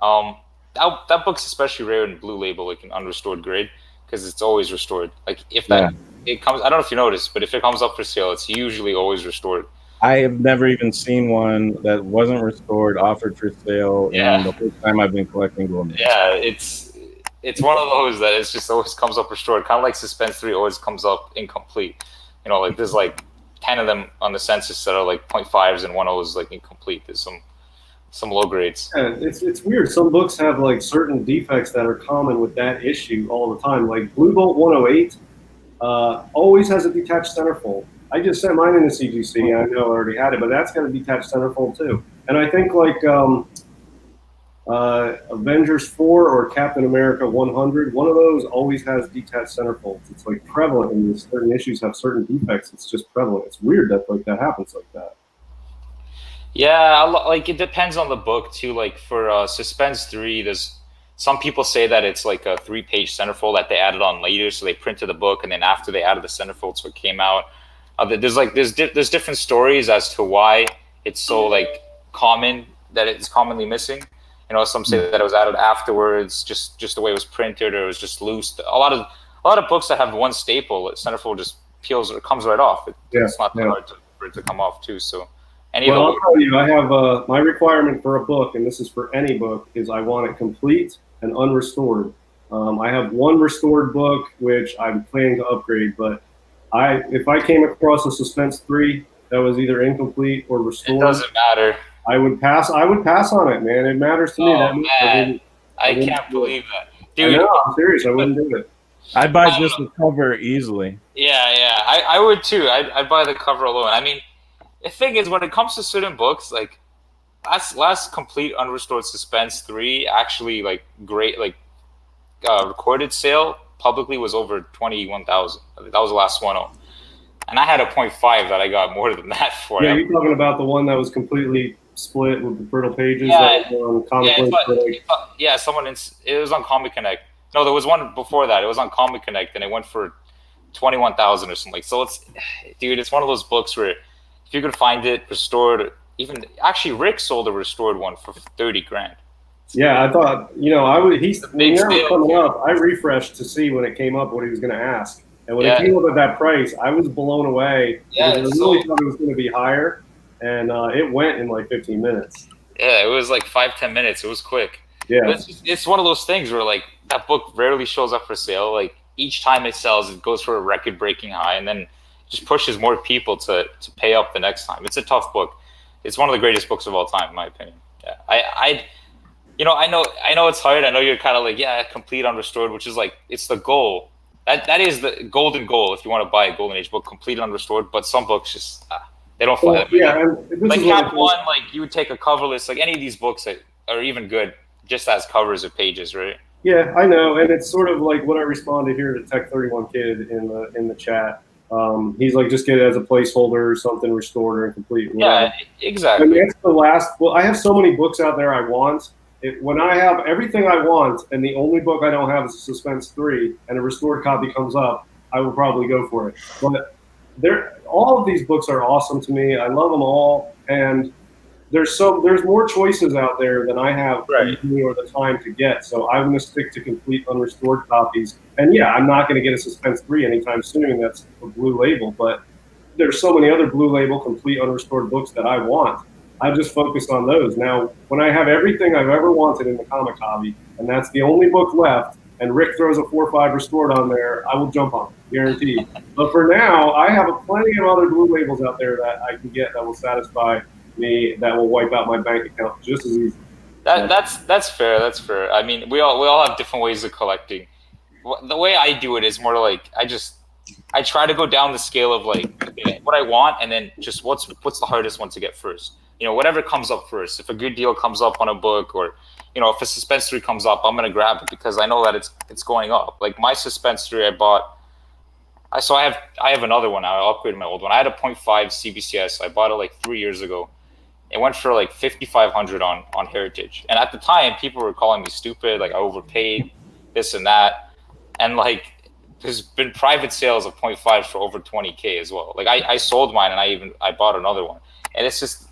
That book's especially rare in Blue Label, like an unrestored grade, because it's always restored. Like if it comes, I don't know if you noticed, but if it comes up for sale, it's usually always restored. I have never even seen one that wasn't restored offered for sale in the whole time I've been collecting gold. Yeah, it's one of those that it's just always comes up restored. Kind of like Suspense 3 always comes up incomplete. Like there's like 10 of them on the census that are like 0.5s and 1.0s like incomplete. There's some low grades. Yeah, it's weird. Some books have like certain defects that are common with that issue all the time. Like Blue Bolt 108 always has a detached centerfold. I just sent mine in the CGC. I know I already had it, but that's got a detached centerfold too. And I think like Avengers 4 or Captain America 100, one of those always has detached centerfolds. It's like prevalent in certain issues have certain defects. It's just prevalent. It's weird that like that happens like that. Yeah, like it depends on the book too. Like for Suspense 3, there's some people say that it's like a 3-page centerfold that they added on later, so they printed the book and then after they added the centerfold, so it came out. There's different stories as to why it's so like common that it's commonly missing. Some say that it was added afterwards, just the way it was printed, or it was just loose. A lot of books that have one staple, centerfold just peels or comes right off. It's not that hard for it to come off too. So I'll tell you, I have my requirement for a book, and this is for any book, is I want it complete and unrestored. I have one restored book which I'm planning to upgrade, but if I came across a Suspense 3 that was either incomplete or restored, it doesn't matter. I would pass on it, man. It matters to me. Man. I can't believe that. Dude, I know, I'm serious. I wouldn't do it. I'd buy just the cover easily. Yeah. I would too. I'd buy the cover alone. I mean, the thing is, when it comes to certain books, like last complete unrestored Suspense 3, actually like great, like recorded sale publicly was over 21,000. That was the last one. And I had a 0.5 that I got more than that for. Yeah, you're talking about the one that was completely split with the brittle pages. Yeah, that was on Comic it was on Comic Connect. No, there was one before that. It was on Comic Connect, and it went for 21,000 or something. So it's one of those books where if you could find it restored, actually Rick sold a restored one for 30 grand. Yeah, I thought, when that was coming up, I refreshed to see when it came up what he was going to ask. And when it came up at that price, I was blown away. Yeah, I really thought it was going to be higher, and it went in like 15 minutes. Yeah, it was like 5-10 minutes. It was quick. Yeah. But it's one of those things where like that book rarely shows up for sale. Like each time it sells, it goes for a record-breaking high, and then just pushes more people to pay up the next time. It's a tough book. It's one of the greatest books of all time, in my opinion. Yeah, I know it's hard. I know you're kind of like, complete unrestored, which is like, it's the goal. That is the golden goal if you want to buy a Golden Age book, complete unrestored. But some books just they don't fly. Like Cap 1, like you would take a coverless, like any of these books that are even good, just as covers of pages, right? Yeah, I know, and it's sort of like what I responded here to Tech 31 Kid in the chat. He's like, just get it as a placeholder or something restored or incomplete. Yeah, exactly. And that's the last. Well, I have so many books out there I want. When I have everything I want and the only book I don't have is a Suspense 3 and a restored copy comes up, I will probably go for it. But all of these books are awesome to me. I love them all, and there's more choices out there than I have the money or the time to get. So I'm going to stick to complete unrestored copies. And yeah, I'm not going to get a Suspense 3 anytime soon. That's a Blue Label, but there's so many other Blue Label complete unrestored books that I want. I just focus on those. Now, when I have everything I've ever wanted in the comic hobby, and that's the only book left, and Rick throws a 4-5 restored on there, I will jump on it, guaranteed. But for now, I have plenty of other blue labels out there that I can get that will satisfy me, that will wipe out my bank account just as easy. That's fair. That's fair. I mean, we all have different ways of collecting. The way I do it is more like I try to go down the scale of like, okay, what I want, and then just what's the hardest one to get first. You know, whatever comes up first. If a good deal comes up on a book, or you know, if a suspense 3 comes up, I'm gonna grab it because I know that it's going up. Like my suspense 3, I bought. I have another one. I upgraded my old one. I had a 0.5 CBCS. I bought it like 3 years ago. It went for like 5,500 on Heritage, and at the time, people were calling me stupid, like I overpaid, this and that, and like there's been private sales of 0.5 for over 20K as well. Like I sold mine, and I bought another one, and it's just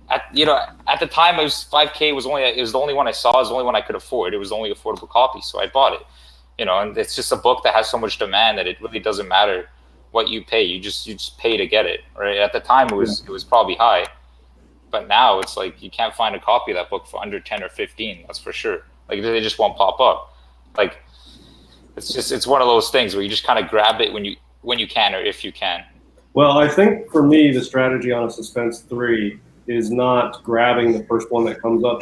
at the time it was 5K it was the only one I saw, it was the only one I could afford. It was the only affordable copy, so I bought it. You know, and it's just a book that has so much demand that it really doesn't matter what you pay. You just pay to get it, right? At the time, it was probably high. But now it's like you can't find a copy of that book for under 10 or 15. That's for sure. Like they just won't pop up. Like it's one of those things where you just kind of grab it when you can, or if you can. Well, I think for me, the strategy on a suspense 3 is not grabbing the first one that comes up,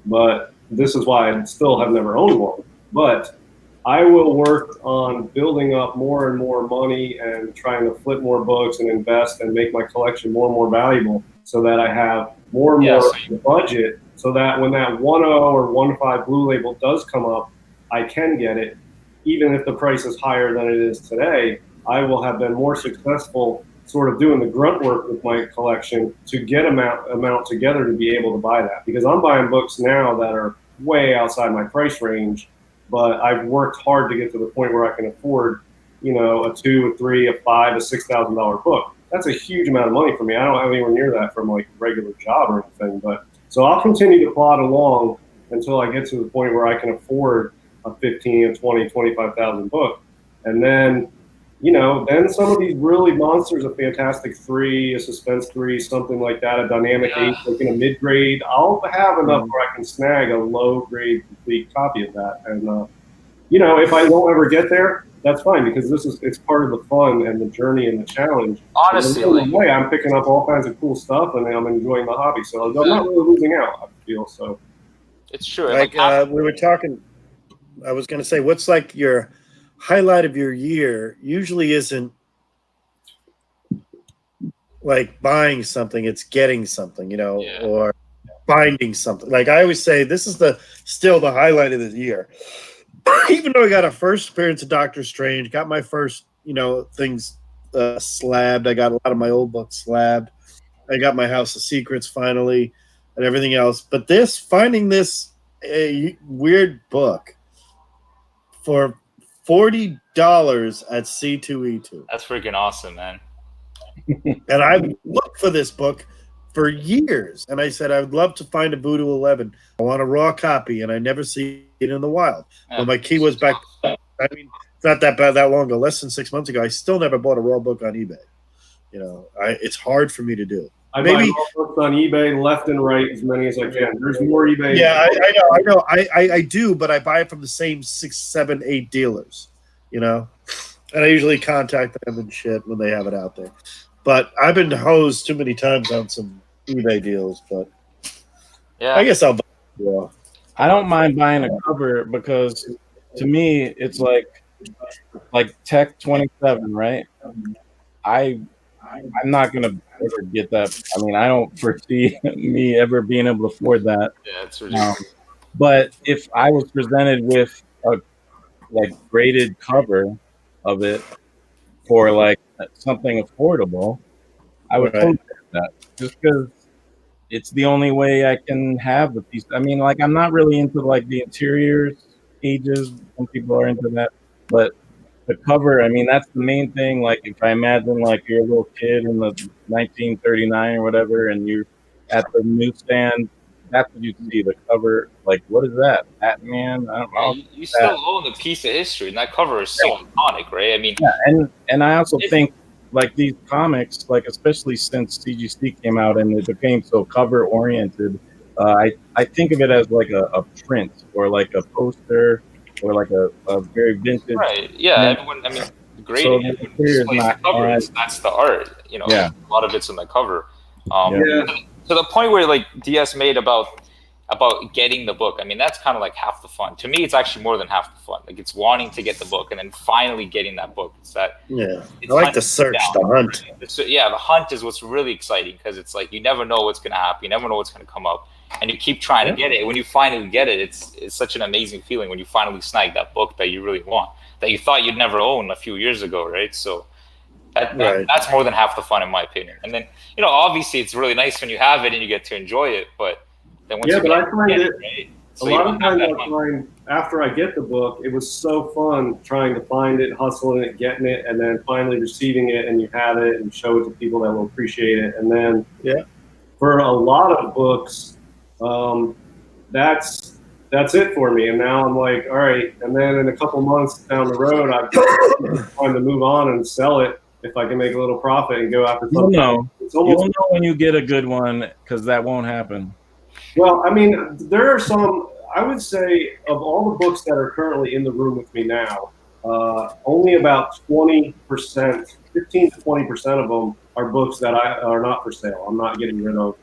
but this is why I still have never owned one. But I will work on building up more and more money and trying to flip more books and invest and make my collection more and more valuable, so that I have more and more budget, so that when that 1.0 or 1.5 blue label does come up, I can get it. Even if the price is higher than it is today, I will have been more successful sort of doing the grunt work with my collection to get amount together to be able to buy that. Because I'm buying books now that are way outside my price range, but I've worked hard to get to the point where I can afford, you know, a 2, a 3, a 5, a $6,000 book. That's a huge amount of money for me. I don't have anywhere near that from like a regular job or anything. But so I'll continue to plod along until I get to the point where I can afford a 15, a 20, 25,000 book. And then, you know, then some of these really monsters, a Fantastic 3, a Suspense 3, something like that, a Dynamic 8, like in a mid-grade, I'll have enough where I can snag a low-grade complete copy of that. And, you know, if I don't ever get there, that's fine, because it's part of the fun and the journey and the challenge. Honestly, and way, I'm picking up all kinds of cool stuff, and I'm enjoying the hobby. So I'm not really losing out, I feel. So it's true. Like we were talking, I was going to say, what's like your highlight of your year usually isn't like buying something, it's getting something, you know, or finding something. Like I always say, this is still the highlight of the year. Even though I got a first appearance of Doctor Strange, got my first, you know, things slabbed. I got a lot of my old books slabbed. I got my House of Secrets finally and everything else. But finding this weird book for $40 at C2E2. That's freaking awesome, man. And I looked for this book for years, and I said I would love to find a Voodoo 11. I want a raw copy, and I never see it in the wild. Well, my key was back. I mean, it's not that bad, that long ago, less than 6 months ago. I still never bought a raw book on eBay. You know, it's hard for me to do. I buy raw books on eBay left and right, as many as I can. There's more eBay. Yeah, I know. I do, but I buy it from the same 6, 7, 8 dealers. You know, and I usually contact them and shit when they have it out there. But I've been hosed too many times on some eBay deals. But yeah, I guess I'll buy it. Yeah. I don't mind buying a cover because to me it's like Tech 27, right? I'm not gonna ever get that. I mean, I don't foresee me ever being able to afford that. Yeah, it's ridiculous. But if I was presented with a graded cover of it for like something affordable, I would totally get that, just because it's the only way I can have the piece. I mean, like, I'm not really into like the interiors pages. Some people are into that, but the cover, I mean, that's the main thing. Like, if I imagine like you're a little kid in the 1939 or whatever, and you're at the newsstand, that's what you see. The cover, like, what is that? Batman? I don't know. You still own a piece of history, and that cover is so iconic, right? I mean, yeah, and I also think like these comics, like especially since CGC came out and it became so cover oriented, I think of it as like a print or like a poster or like a very vintage Right. Yeah. print. Everyone. I mean, the So grading. the Everyone material is displays the not cover. as That's the art. You know, yeah. a lot of it's in the cover. Yeah. Yeah. To the point where like DS made about getting the book. I mean, that's kind of like half the fun. To me, it's actually more than half the fun. Like it's wanting to get the book and then finally getting that book. It's that. Yeah, It's I like the hunting search, down. the hunt. So yeah, the hunt is what's really exciting because it's like you never know what's going to happen. You never know what's going to come up, and you keep trying to get it. When you finally get it, it's such an amazing feeling when you finally snag that book that you really want, that you thought you'd never own a few years ago, right? So Right. that's more than half the fun in my opinion. And then obviously it's really nice when you have it and you get to enjoy it, but then once Yeah, you but I find it right? a lot of times I find after I get the book, it was so fun trying to find it, hustling it, getting it, and then finally receiving it, and you have it and show it to people that will appreciate it. And then for a lot of books, that's it for me. And now I'm like, all right. And then in a couple months down the road, I'm trying to move on and sell it if I can make a little profit and go after something. You'll know when you get a good one because that won't happen. Well, I mean, there are some. I would say of all the books that are currently in the room with me now, only about 20%, 15 to 20% of them are books that are not for sale. I'm not getting rid of.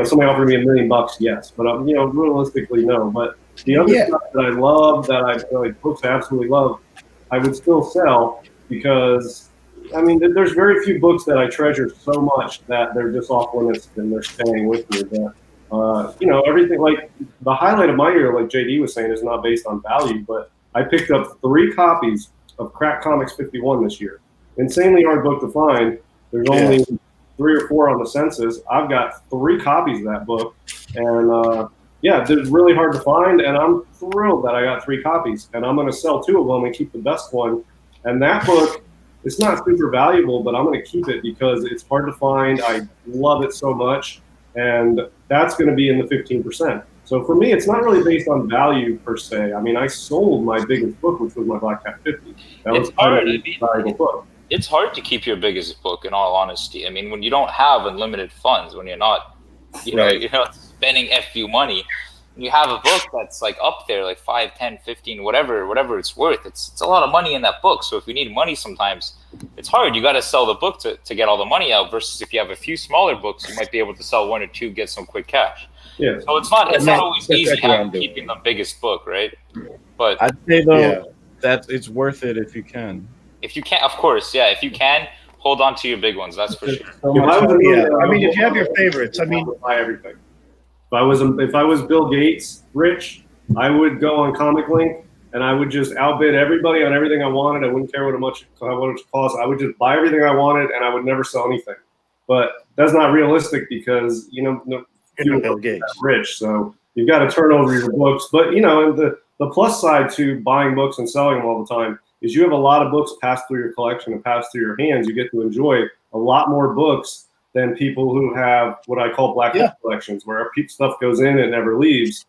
Somebody offered me $1 million, yes, but realistically, no. But the other stuff that I love, that I like, books I absolutely love, I would still sell because, I mean, there's very few books that I treasure so much that they're just off limits and they're staying with me. But, everything, like the highlight of my year, like JD was saying, is not based on value, but I picked up 3 copies of Crack Comics 51 this year. Insanely hard book to find. There's only 3 or 4 on the census. I've got 3 copies of that book, and it's really hard to find. And I'm thrilled that I got 3 copies, and I'm going to sell 2 of them and keep the best one. And that book, it's not super valuable, but I'm going to keep it because it's hard to find. I love it so much, and that's going to be in the 15%. So for me, it's not really based on value per se. I mean, I sold my biggest book, which was my Black Cat 50. That was kind of a valuable book. It's hard to keep your biggest book, in all honesty. I mean, when you don't have unlimited funds, when you're not, you're not spending FU money, when you have a book that's like up there, like 5, 10, 15, whatever it's worth, it's a lot of money in that book. So if you need money, sometimes it's hard. You got to sell the book to get all the money out. Versus if you have a few smaller books, you might be able to sell 1 or 2, get some quick cash. Yeah. So it's not always easy keeping the biggest book, right? But I'd say though that it's worth it if you can. If you can, of course, if you can, hold on to your big ones. That's for sure. I mean, if you have your favorites, I mean, buy everything. If I was Bill Gates, rich, I would go on Comic Link and I would just outbid everybody on everything I wanted. I wouldn't care what it cost. I would just buy everything I wanted and I would never sell anything. But that's not realistic because Bill Gates rich, so you've got to turn over your books. But and the plus side to buying books and selling them all the time is you have a lot of books pass through your collection and pass through your hands. You get to enjoy a lot more books than people who have what I call black collections, where stuff goes in and never leaves.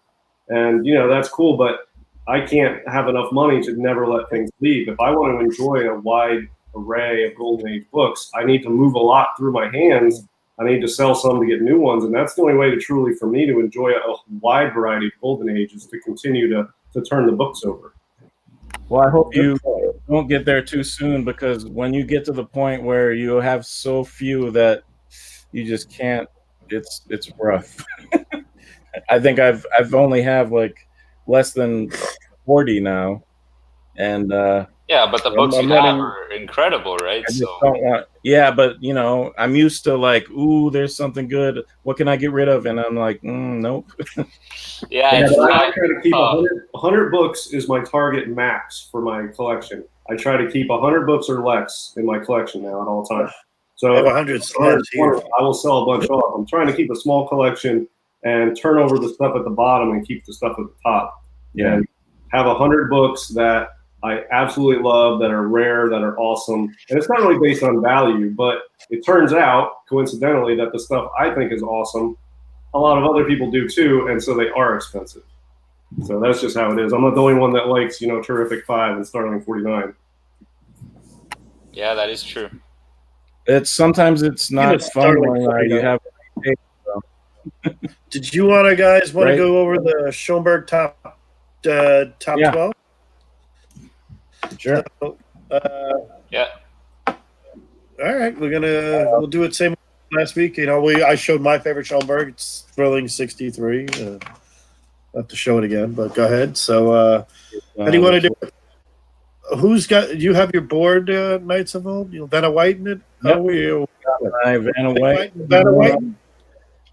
And, that's cool, but I can't have enough money to never let things leave. If I want to enjoy a wide array of Golden Age books, I need to move a lot through my hands. I need to sell some to get new ones. And that's the only way for me to enjoy a wide variety of Golden Age is to continue to turn the books over. Well, I hope you don't get there too soon, because when you get to the point where you have so few that you just can't, it's rough. I think I've only have like less than 40 now, and but the books you have are incredible, right? I just don't want. Yeah, but I'm used to like, ooh, there's something good. What can I get rid of? And I'm like, nope. I try to keep 100 books is my target max for my collection. I try to keep 100 books or less in my collection now at all times. So I have 100 slabs here. I will sell a bunch off. I'm trying to keep a small collection and turn over the stuff at the bottom and keep the stuff at the top. Yeah. And have 100 books that I absolutely love, that are rare, that are awesome. And it's not really based on value, but it turns out, coincidentally, that the stuff I think is awesome, a lot of other people do too, and so they are expensive. So that's just how it is. I'm not the only one that likes, Terrific 5 and Starling 49. Yeah, that is true. Sometimes it's not fun Starling when Flight you out. have. Did you want to Right. go over the Schomburg top Yeah. 12? Sure. So, Yeah. all right, we'll do it same last week. I showed my favorite Schomburg. It's Thrilling 63. I'll have to show it again, but go ahead. So, how do you want to do it? You have your board, Knights of Old? Vanna White in it? Yep. Vanna White. Vanna White.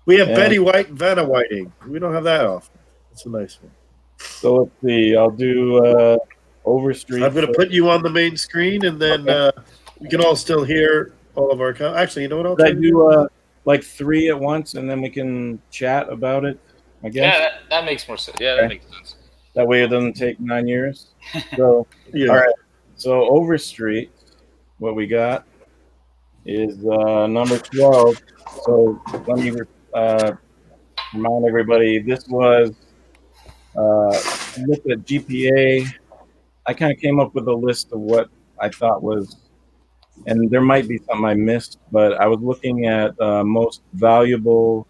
We have And Betty White and Vanna Whiting. We don't have that often. That's a nice one. So let's see. I'll do Overstreet. I'm going to put you on the main screen, and then we can all still hear all of our. Actually, you know what I'll try Should I do like 3 at once, and then we can chat about it? I guess. Yeah, that makes more sense. Yeah, Okay. that makes sense. That way it doesn't take 9 years. So Yeah. all right. So Overstreet, what we got is number 12. So let me remind everybody. This was looked at GPA. I kind of came up with a list of what I thought was, and there might be something I missed, but I was looking at most valuable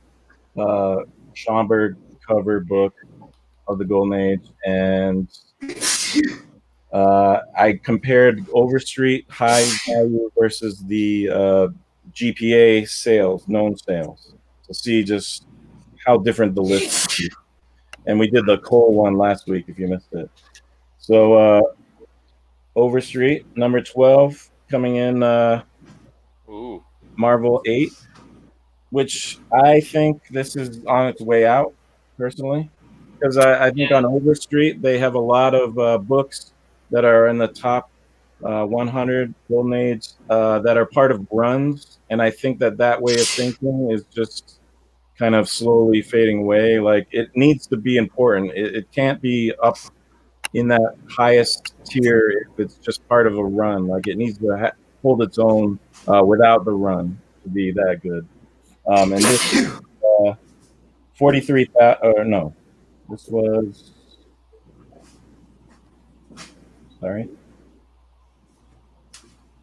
Schomburg cover book of the Golden Age, and I compared Overstreet high value versus the GPA sales, known sales, to see just how different the list is. And we did the Cole one last week if you missed it. So Overstreet, number 12, coming in Ooh. Marvel 8, which I think this is on its way out, personally. Because I think on Overstreet, they have a lot of books that are in the top 100 Golden Age that are part of runs. And I think that way of thinking is just kind of slowly fading away. Like, it needs to be important. It can't be up in that highest tier if it's just part of a run. Like, it needs to hold its own without the run to be that good. And this 43, or no, this was, sorry,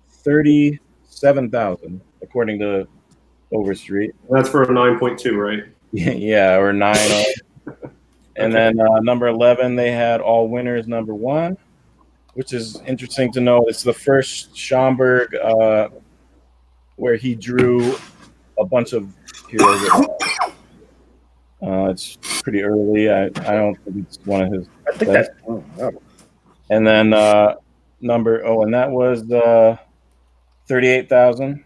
37,000 according to Overstreet. That's for a 9.2, right? Yeah, or 9. And then number 11, they had All Winners number 1, which is interesting to know. It's the first Schomburg where he drew a bunch of heroes. It's pretty early. I don't think it's one of his. I think best. And then and that was 38,000.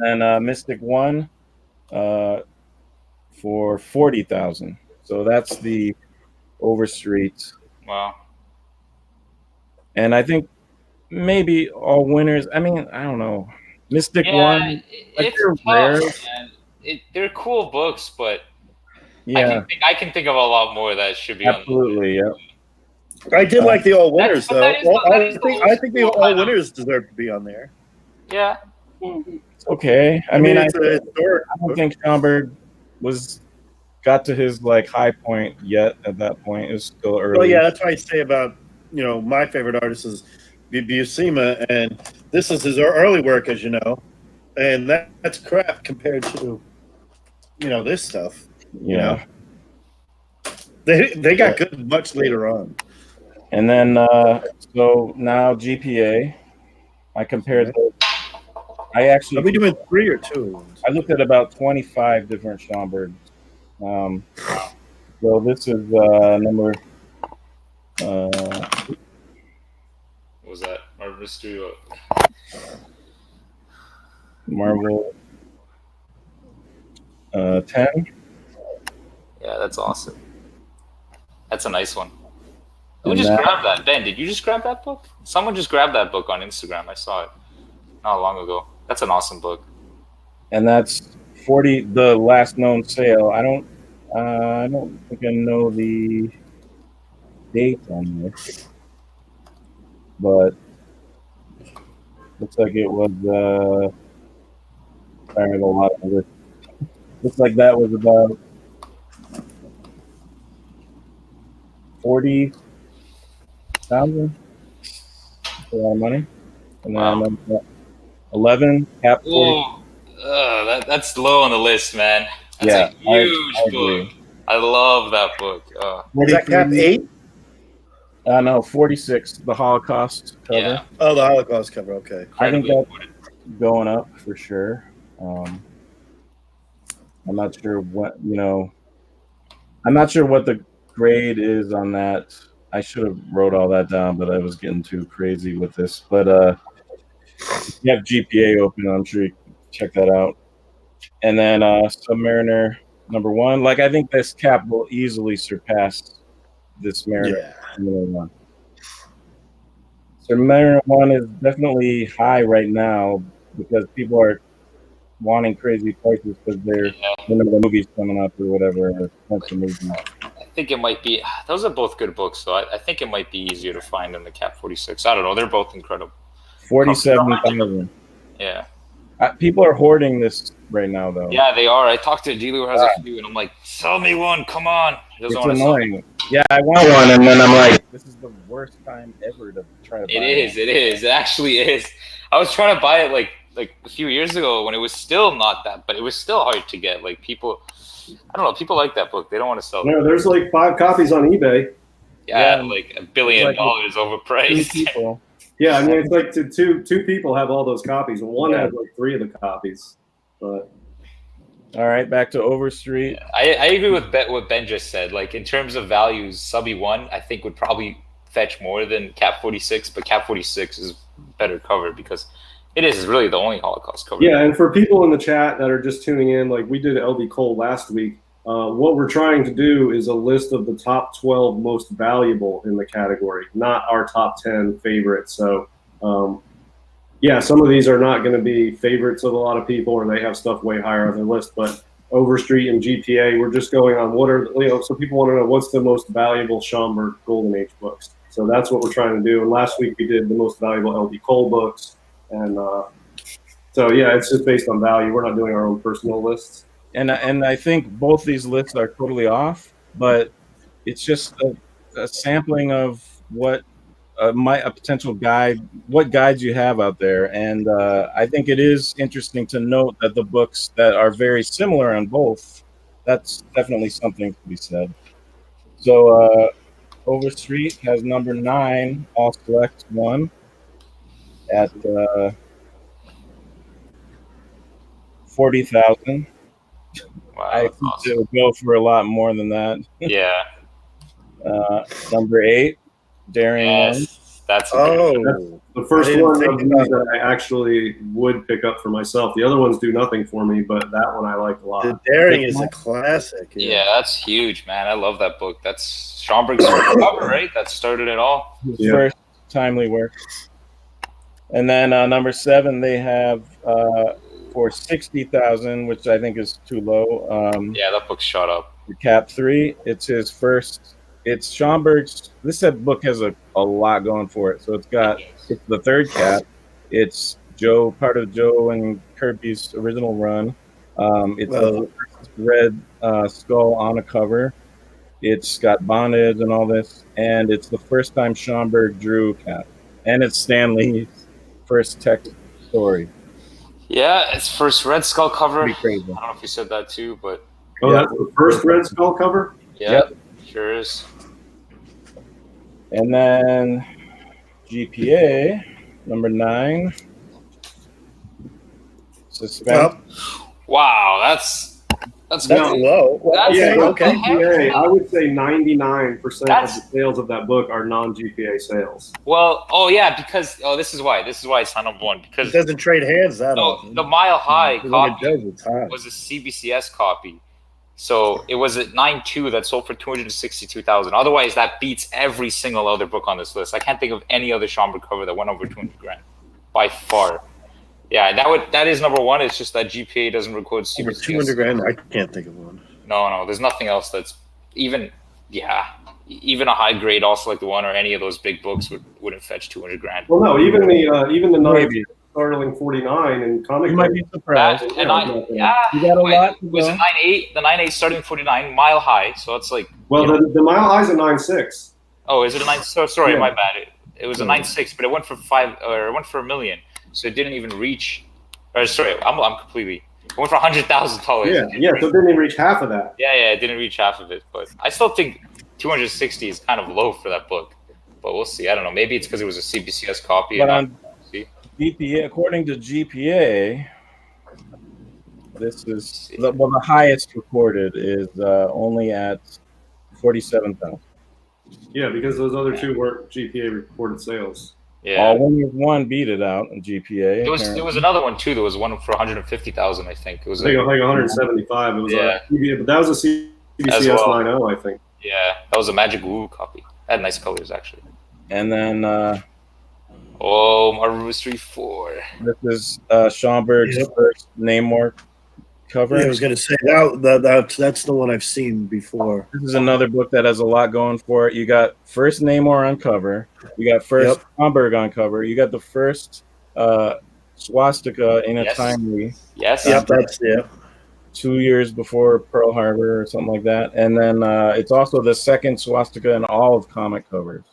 And Mystic 1 for 40,000. So that's the Overstreet. Wow. And I think maybe All Winners. I mean, I don't know. Mystic 1. It's they're tough, rare. man. They're cool books, but Yeah, I can think of a lot more that should be absolutely. on. Yeah. I did like the All Winners, but though. that I is think the the old All school Winners deserve to be on there. Yeah. Okay. I mean, it's a historic. I don't think Schomburg got to his like high point yet. At that point, it was still early. Well, yeah, that's what I say about my favorite artist is Buscema, and this is his early work, as you know, and that's crap compared to this stuff. Yeah. They got good much later on. And then so now GPA, I compared those. Are we doing 3 or 2? I looked at about 25 different Schomburgs. So this is number. What was that? Marvel Mystery. Marvel 10. Yeah, that's awesome. That's a nice one. Who just grabbed that? Ben, did you just grab that book? Someone just grabbed that book on Instagram. I saw it not long ago. That's an awesome book. And that's 40. The last known sale. I don't think I know the date on this, but looks like it was. I have a lot of it. Looks like that was about 40,000. That's a lot of money. And then 11, Cap 40. That's low on the list, man. That's Yeah, a huge I book. agree. I love that book. Is that Cap 8? No, 46, the Holocaust cover. Yeah. Oh, the Holocaust cover. Okay. I think Incredibly that's going up for sure. I'm not sure what I'm not sure what the grade is on that. I should have wrote all that down, but I was getting too crazy with this. But if you have GPA open, I'm sure you can check that out. And then Submariner #1. Like, I think this cap will easily surpass this Mariner Yeah. #1. So Mariner 1 is definitely high right now because people are wanting crazy prices because they're the movies coming up or whatever. Or expensive movies. I think it might be. Those are both good books, so I think it might be easier to find than the Cap 46. I don't know. They're both incredible. 47,000. Yeah. People are hoarding this right now, though. Yeah, they are. I talked to a dealer who has a few, and I'm like, sell me one. Come on. He doesn't It's want to annoying. Yeah, I want one, and then I'm like, this is the worst time ever to try to buy It is. one. It is. It actually is. I was trying to buy it like a few years ago when it was still not that, but it was still hard to get. Like people, I don't know. People like that book. They don't want to sell it. No, there's like 5 copies on eBay. Yeah, like $1 billion like overpriced. People. Yeah, I mean, it's like two people have all those copies, and one has like 3 of the copies. But All right, back to Overstreet. I agree with what Ben just said. Like in terms of values, Subby 1 I think would probably fetch more than Cap 46, but Cap 46 is better cover because it is really the only Holocaust cover. yeah, and for people in the chat that are just tuning in, like we did LD Cole last week, what we're trying to do is a list of the top 12 most valuable in the category, not our top 10 favorites. So, yeah, some of these are not going to be favorites of a lot of people, or they have stuff way higher on their list. But Overstreet and GPA, we're just going on what are, so people want to know what's the most valuable Schomburg Golden Age books. So that's what we're trying to do. And last week we did the most valuable LD Cole books. And so, yeah, it's just based on value. We're not doing our own personal lists. And I think both these lists are totally off, but it's just a sampling of what a potential guide, what guides you have out there. And I think it is interesting to note that the books that are very similar on both, that's definitely something to be said. So Overstreet has #9, All Select 1 at 40,000. Wow, I that's think awesome. it would go for a lot more than that. Yeah. #8, Daring One. Yes, that's a good one. Oh, The first I didn't one think of these that I actually would pick up for myself. The other ones do nothing for me, but that one I like a the lot. Daring is a classic. Yeah, that's huge, man. I love that book. That's Schomburg's cover, right? That started it all. His Yeah. first timely work. And then #7, they have for 60,000, which I think is too low. Yeah, that book shot up. Cap 3. It's his first. It's Schomburg's. This book has a lot going for it. So it's the third cap. It's part of Joe and Kirby's original run. It's the first red skull on a cover. It's got bondage and all this, and it's the first time Schomburg drew cap, and it's Stan Lee's first text story. Yeah, it's first Red Skull cover. I Pretty crazy. don't know if you said that too, but Oh, that's the first Red Skull cover? yeah, Yep. sure is. And then GPA #9. Suspense. Wow, that's That's good. low. That's Yeah, what okay. the heck? GPA, I would say 99% of That's- the sales of that book are non-GPA sales. Well, because this is why it's not #1 It because doesn't trade hands that no, often. the Mile High Look at copy Joe's, it's hot. was a CBCS copy, so it was at 9.2 that sold for 262,000. Otherwise, that beats every single other book on this list. I can't think of any other Schomburg cover that went over 200 grand by far. Yeah, that is #1. It's just that GPA doesn't record Over CBCS. 200 grand? I can't think of one. No, there's nothing else that's even a high grade also like the one or any of those big books wouldn't fetch 200 grand. Well, no, even the Maybe. Startling 49 in comic You might be surprised. You got a lot to was go. it 9.8? The 9.8 starting 49 Mile High, so it's like Well, the Mile High's a 9.6. oh, is it a 9? So sorry, Yeah. my bad. It was a 9.6, but it went for $1 million. so it didn't even reach. Or sorry, I'm completely. It went for $100,000. Yeah. So it didn't even reach half of that. Yeah, it didn't reach half of it, but I still think 260 is kind of low for that book. But we'll see. I don't know. Maybe it's because it was a CBCS copy. But And on GPA, according to GPA, this is the highest recorded is only at 47,000. Yeah, because those other two weren't GPA reported sales. yeah, All Winners One beat it out in GPA. there was another one too. There was one for 150,000. I think it was. I think like 175. It was but that was a CBCS well. 9.0, I think. Yeah, that was a Magic Woo copy. That had nice colors actually. And then Marvel Mystery 4. this is Schomburg's first Namor cover. Yeah, I was going to say that's the one I've seen before. This is another book that has a lot going for it. You got first Namor on cover. You got first Schomburg on cover. You got the first swastika in a timely. Yes. Yep, that's 2 years before Pearl Harbor or something like that. And then it's also the second swastika in all of comic covers.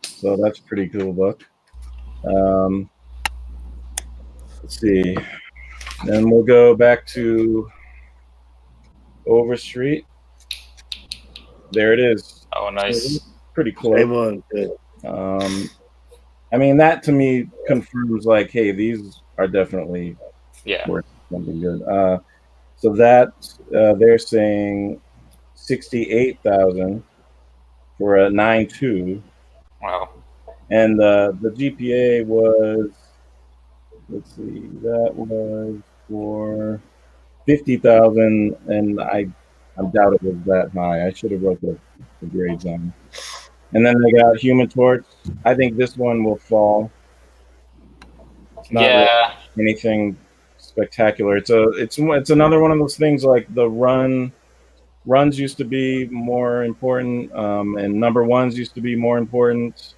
So that's a pretty cool book. Let's see. Then we'll go back to Overstreet. There it is. Oh, nice. Pretty close. Same one. I mean, that to me confirms like, hey, these are definitely worth something good. So that they're saying 68,000 for a 9.2. Wow. And the GPA was, let's see, that was for 50,000, and I doubt it was that high. I should have wrote the grades on. And then they got Human Torch. I think this one will fall. It's not really anything spectacular. It's another one of those things like the runs used to be more important, and number ones used to be more important.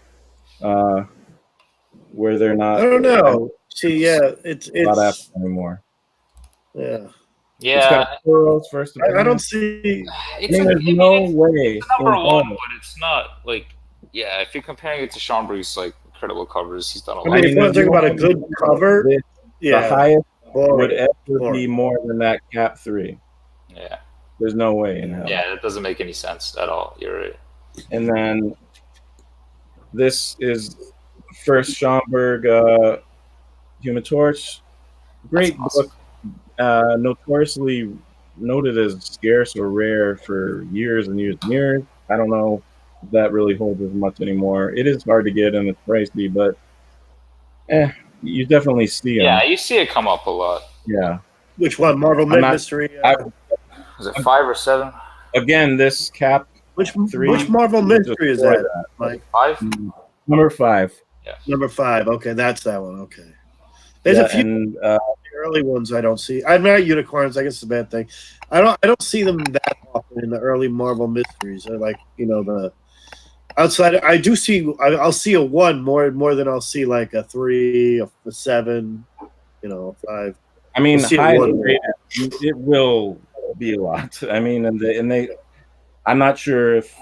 Where they're not. I don't know. See, it's not after anymore. Yeah. Yeah. It's got Kuro's first I don't see. There's no way. It's number one, but it's not like. Yeah, if you're comparing it to Schomburg's like incredible covers, he's done a lot. I mean, if you want to talk about a good cover, the highest would ever be more than that Cap 3. Yeah. There's no way in hell. Yeah, that doesn't make any sense at all. You're right. And then this is first Schomburg Human Torch. Great book. Notoriously noted as scarce or rare for years and years and years. I don't know if that really holds as much anymore. It is hard to get and it's pricey, but you definitely see them. Yeah, you see it come up a lot. Yeah. Which one? Marvel Mystery? Was it 5 or 7? Again, this Cap. Which Marvel Mystery is that, Mike? 5? Number 5. Yeah. Number 5. Okay, that's that one. Okay. There's a few early ones I don't see. I'm not unicorns. I guess it's a bad thing. I don't see them that often in the early Marvel Mysteries. They're like the outside. I do see. I'll see a 1 more than I'll see like a 3, a 7, a 5. I mean, highly rated, it will be a lot. I mean, and they. I'm not sure if.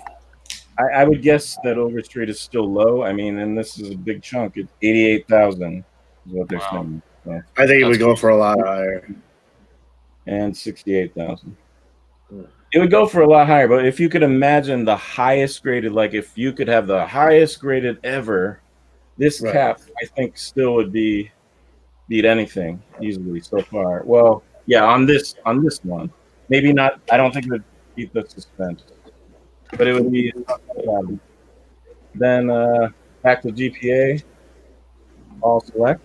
I would guess that Overstreet is still low. I mean, and this is a big chunk. It's 88,000 is what they're saying. So. I think it would go for a lot higher. And 68,000. It would go for a lot higher, but if you could imagine the highest graded, like if you could have the highest graded ever, this Cap, I think, still would beat anything easily so far. Well, yeah, on this one, maybe not. I don't think it would beat the Suspense, but it would be. Then back to GPA, all select.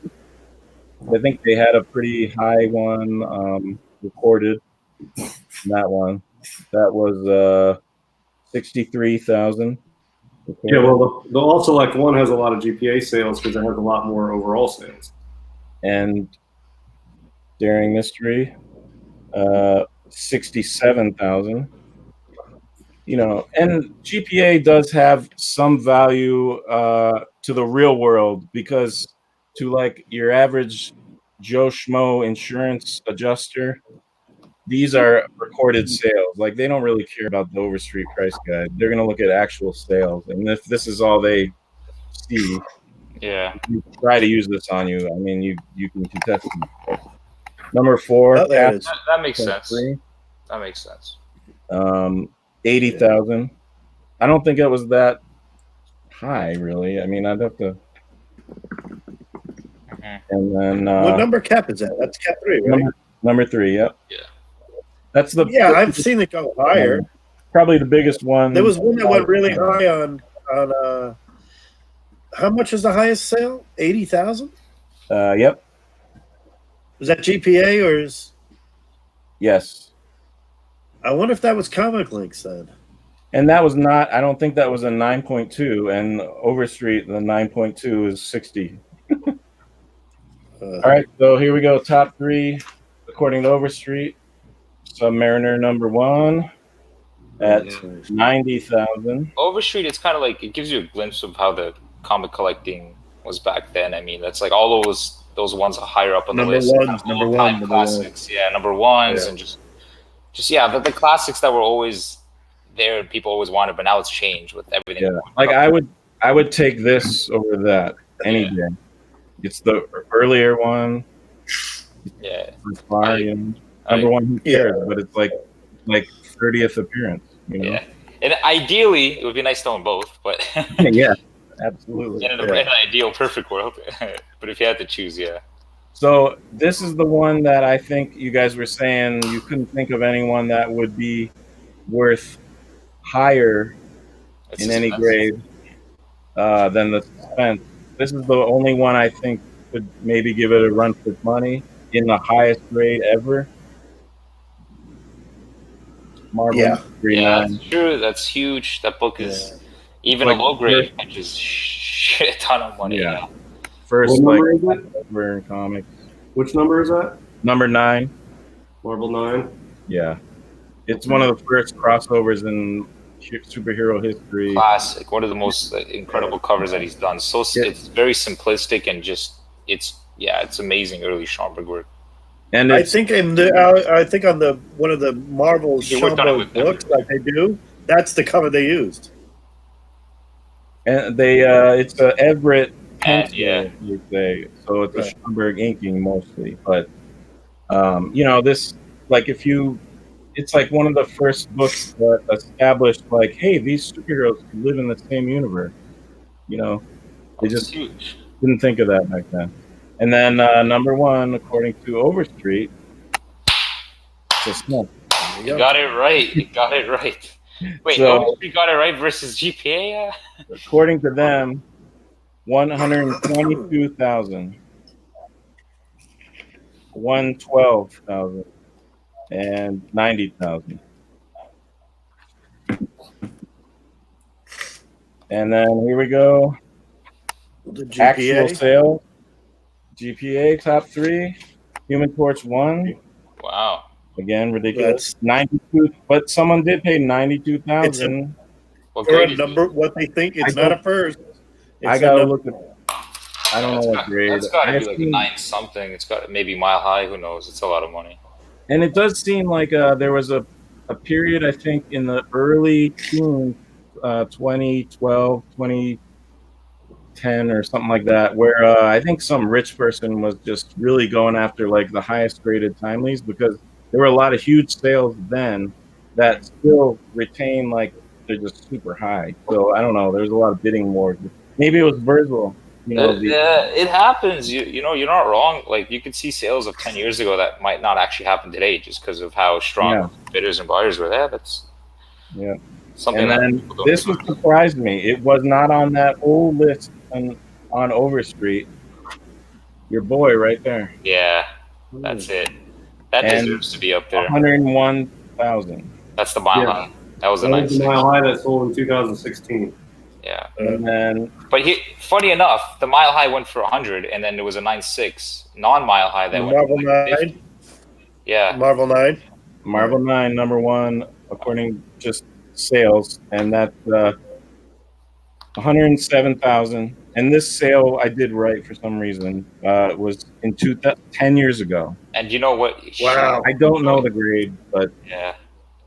I think they had a pretty high one recorded. That one, that was 63,000. Yeah, well, the All Select one has a lot of GPA sales because it has a lot more overall sales. And Daring Mystery, 67,000. And GPA does have some value to the real world because to like your average Joe Schmo insurance adjuster, these are recorded sales. Like they don't really care about the Overstreet price guide. They're going to look at actual sales. And if this is all they see, Yeah. You try to use this on you. I mean, you can contest it. Number 4, Oh, there Cap it is. That makes sense. 3, That makes sense. 80,000. I don't think it was that high, really. I mean, I'd have to. And then What number cap is that? That's cap 3, right? number 3. Yep. Yeah. That's the. Yeah, I've seen it go higher. Probably the biggest one. There was one that went really high on how much is the highest sale? 80,000? Yep. Was that GPA or is? Yes. I wonder if that was Comic Links then. And that was not. I don't think that was a 9.2. And Overstreet, the 9.2 is 60. All right. So here we go. Top 3, according to Overstreet. Submariner number 1 at 90,000. Overstreet, it's kind of like it gives you a glimpse of how the comic collecting was back then. I mean, that's like all those ones higher up on the list. Number one, classics. Yeah, number ones, and just the classics that were always there and people always wanted, but now it's changed with everything. Yeah, like I would take this over that any day. It's the earlier one. Yeah. Far, you know. Number 1, who cares? But it's like 30th appearance, you know. Yeah. And ideally, it would be nice to own both, but yeah, absolutely. In an ideal, perfect world. But if you had to choose, yeah. So this is the one that I think you guys were saying you couldn't think of anyone that would be worth higher in any grade than the Suspense. This is the only one I think could maybe give it a run for its money in the highest grade ever. Marvel. Yeah, that's true. That's huge. That book is even a low grade, which is shit ton of money. Yeah. First, what number is it? Over in comics. Which number is that? Number 9. Marvel 9. Yeah, it's one of the first crossovers in superhero history. Classic. One of the most incredible covers that he's done. So it's very simplistic and just it's amazing early Schomburg work. And I think on the one of the Marvel Schomburg books that they do, that's the cover they used. And they it's a Everett pencil, you say. So it's a Schomburg inking mostly, but you know, this it's like one of the first books that established like, hey, these superheroes can live in the same universe. You know, they just didn't think of that back then. And then number 1, according to Overstreet, just You got it right. You got it right. Wait, so, Overstreet got it right versus GPA? According to them, 122,000, 112,000, and 90,000. And then here we go. The GPA. Actual sales. GPA top 3. Human Torch 1. Wow. Again, ridiculous. 92, but someone did pay 92,000. For a number, what they think it's not a first. I gotta look at. I don't know what grade. It's got to be like a 9 something. It's got maybe Mile High. Who knows? It's a lot of money. And it does seem like there was a period, I think, in the early teens, 2012, 2010 or something like that, where I think some rich person was just really going after like the highest graded timelies because there were a lot of huge sales then that still retain like they're just super high. So I don't know. There's a lot of bidding wars. Maybe it was Verzal. You know, it happens. You know, you're not wrong. Like you could see sales of 10 years ago that might not actually happen today, just because of how strong bidders and buyers were. That's something. And then this would surprise me. It was not on that old list on Overstreet. Your boy, right there. Yeah, that's it. That deserves to be up there. 101,000. That's the Mile High. That was a nice. The Mile High that sold in 2016. Yeah. And then, but funny enough, the Mile High went for 100, and then there was a 9.6 non-Mile High that went Marvel for like 50. 9. Yeah. Marvel 9. Marvel 9, number 1, according to just sales, and that's 107,000. And this sale I did right for some reason. It was in 10 years ago. And you know what? Wow. I don't know the grade, but yeah,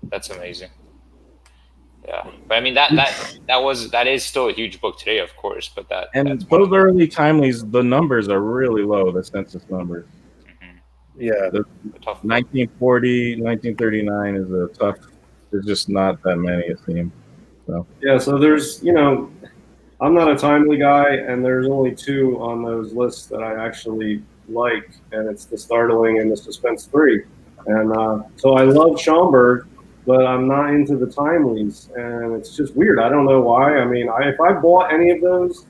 that's amazing. Yeah, but I mean that is still a huge book today, of course. But that's those early timelies, the numbers are really low. The census numbers. Yeah. The a tough book. 1940, 1939 is a tough. There's just not that many, it seems. So Yeah, so there's, I'm not a timely guy, and there's only two on those lists that I actually like, and it's the Startling and the Suspense 3. And so I love Schomburg, but I'm not into the timelies, and it's just weird. I don't know why. I mean, if I bought any of those,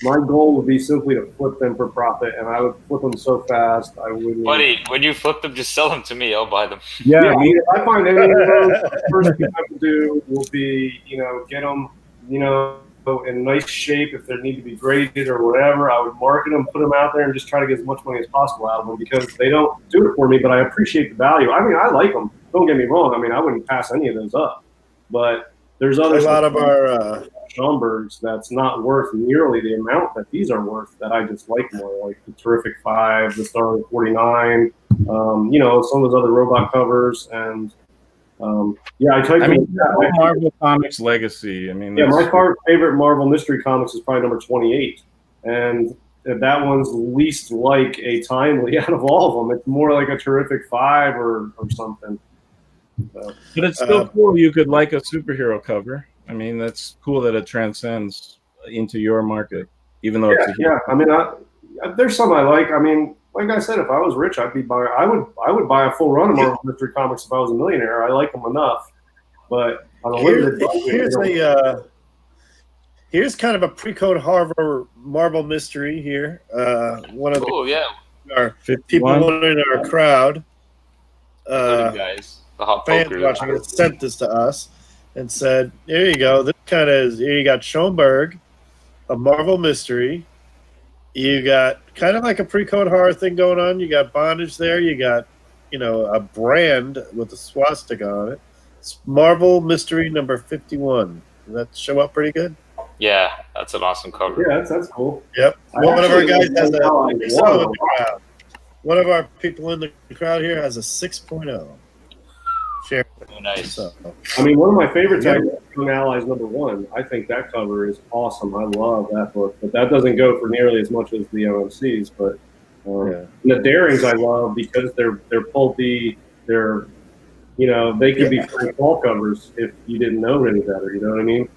my goal would be simply to flip them for profit, and I would flip them so fast I wouldn't. Buddy, when you flip them, just sell them to me. I'll buy them. Yeah, I mean, if I find any of those, the first thing I would do will be, get them, in nice shape. If they need to be graded or whatever, I would market them, put them out there, and just try to get as much money as possible out of them, because they don't do it for me, but I appreciate the value. I mean, I like them. Don't get me wrong. I mean, I wouldn't pass any of those up. But there's other a lot of our Schomburgs that's not worth nearly the amount that these are worth, that I just like more, like the Terrific 5, the Starling 49, some of those other robot covers, and I typed Marvel Comics Legacy. I mean, my favorite Marvel mystery comics is probably number 28, and that one's least like a timely out of all of them. It's more like a Terrific 5 or something. So, but it's still cool. You could like a superhero cover. I mean, that's cool that it transcends into your market, even though I mean, there's some I like. I mean, like I said, if I was rich, I would buy a full run of Marvel mystery comics if I was a millionaire. I like them enough, but on a limited budget, here's kind of a pre-code Harvard Marvel mystery here. One of our people in our crowd, guys, the hot fans watching it, sent this to us and said, "There you go. This kind of here you got Schomburg, a Marvel mystery. You got kind of like a pre-code horror thing going on. You got bondage there. You got, a brand with a swastika on it. It's Marvel mystery number 51. Does that show up pretty good? Yeah, that's an awesome cover. Yeah, that's cool. Yep. One of our guys has one of our people in the crowd here has a 6.0. Share. Oh, nice. So, I mean, one of my favorites is Young Allies number 1. I think that cover is awesome. I love that book, but that doesn't go for nearly as much as the OMCs. But the Darings I love because they're pulpy. They're they could be free fall covers if you didn't know any better. You know what I mean?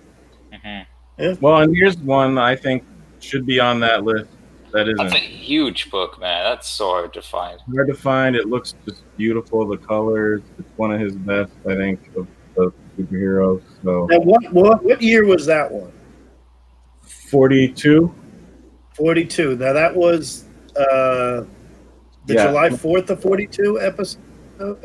Mm-hmm. Yeah. Well, and here's one I think should be on that list. That isn't. That's a huge book, man. That's so hard to find. Hard to find. It looks just beautiful. The colors. It's one of his best, I think, of superheroes. So. And what year was that one? 42. 42. Now that was the July 4th of 42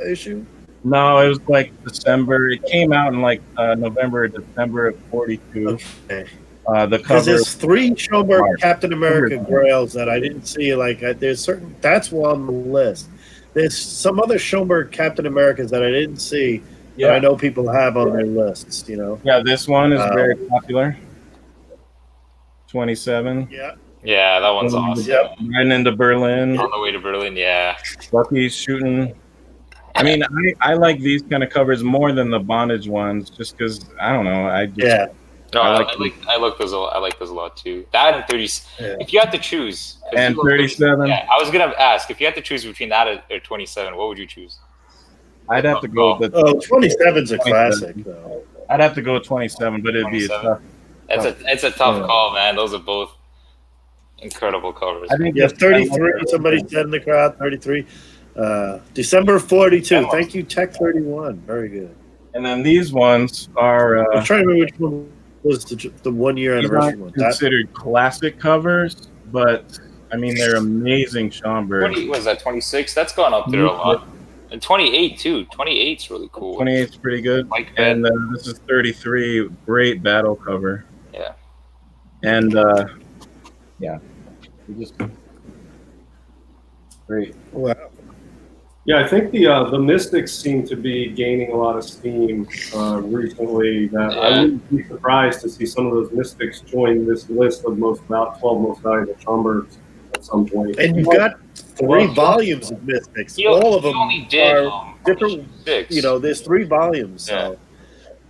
issue. No, it was like December. It came out in like November or December of 42. Okay. The Because cover. there's 3 Schomburg Captain America grails that I didn't see. Like there's certain that's one on the list. There's some other Schomburg Captain Americas that I didn't see. That I know people have on their lists. Yeah, this one is very popular. 27. Yeah. Yeah, that one's awesome. Yep. Riding into Berlin. On the way to Berlin, yeah. Bucky's shooting. I mean, I like these kind of covers more than the bondage ones, just because I don't know. No, I like those. I like those a lot too. That and 30. Yeah. If you had to choose, and 37. Yeah, I was gonna ask if you had to choose between that or 27. What would you choose? I'd have to go with 27's a classic though. I'd have to go with 27, but it'd be a tough. It's a tough call, man. Those are both incredible covers. I think 33. Somebody said in the crowd 33. December 42. Thank you, Tech 31. Very good. And then these ones are. I'm trying to remember which one was the 1 year anniversary one. Considered classic covers, but I mean they're amazing. Schomburg. Was that 26? That's gone up there a lot. And 28 too. 28's really cool. 28's pretty good. And this is 33. Great battle cover. Yeah. And just great. Wow. Yeah, I think the Mystics seem to be gaining a lot of steam recently. I wouldn't be surprised to see some of those Mystics join this list of about 12 most valuable Schomburgs at some point. And you've got 3 volumes of Mystics. All of them are different. 6. There's 3 volumes. So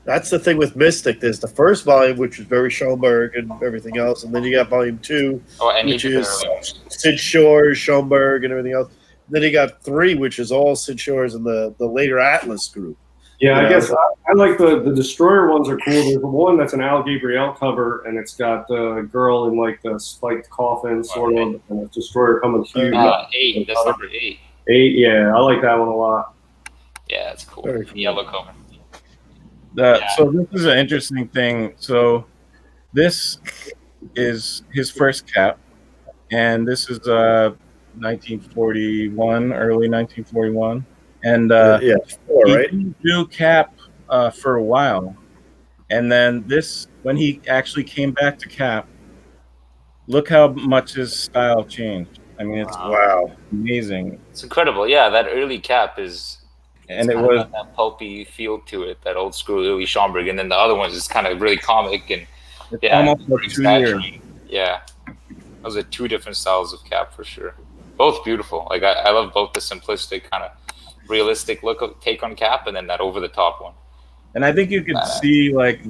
That's the thing with Mystic. There's the first volume, which is very Schomburg and everything else, and then you got volume 2, Oh, and which he did is the Sid Shores, Schomburg, and everything else. Then you got 3, which is all Sid Shores and the later Atlas group. Yeah, You I know? guess I like the Destroyer ones are cool. There's one that's an Al Gabriel cover, and it's got the girl in like the spiked coffin, sort of, and a Destroyer coming huge. 8. That's number 8. 8, yeah, I like that one a lot. Yeah, it's cool. Very cool. Yellow cover. So this is an interesting thing. So this is his first cap, and this is 1941, early 1941, and 4, he right? didn't do cap for a while, and then when he actually came back to cap, look how much his style changed. I mean, it's Wow. amazing. It's incredible. Yeah, that early cap is. And it kind of was got that pulpy feel to it, that old school Louis Schomburg, and then the other ones is kind of really comic and almost like 2 years. Yeah, those are 2 different styles of cap for sure. Both beautiful. Like I love both the simplistic kind of realistic take on cap, and then that over the top one. And I think you could see like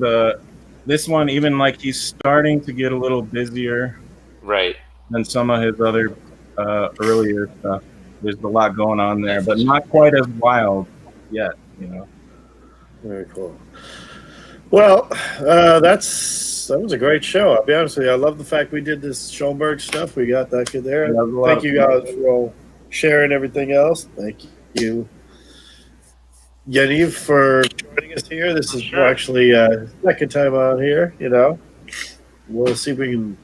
this one, even like he's starting to get a little busier, right, than some of his other earlier stuff. There's a lot going on there, but not quite as wild yet, Very cool. Well, that was a great show. I'll be honest with you. I love the fact we did this Schomburg stuff. We got that good there. Thank you guys for all sharing everything else. Thank you, Yaniv, for joining us here. This is actually second time on here. We'll see if we can,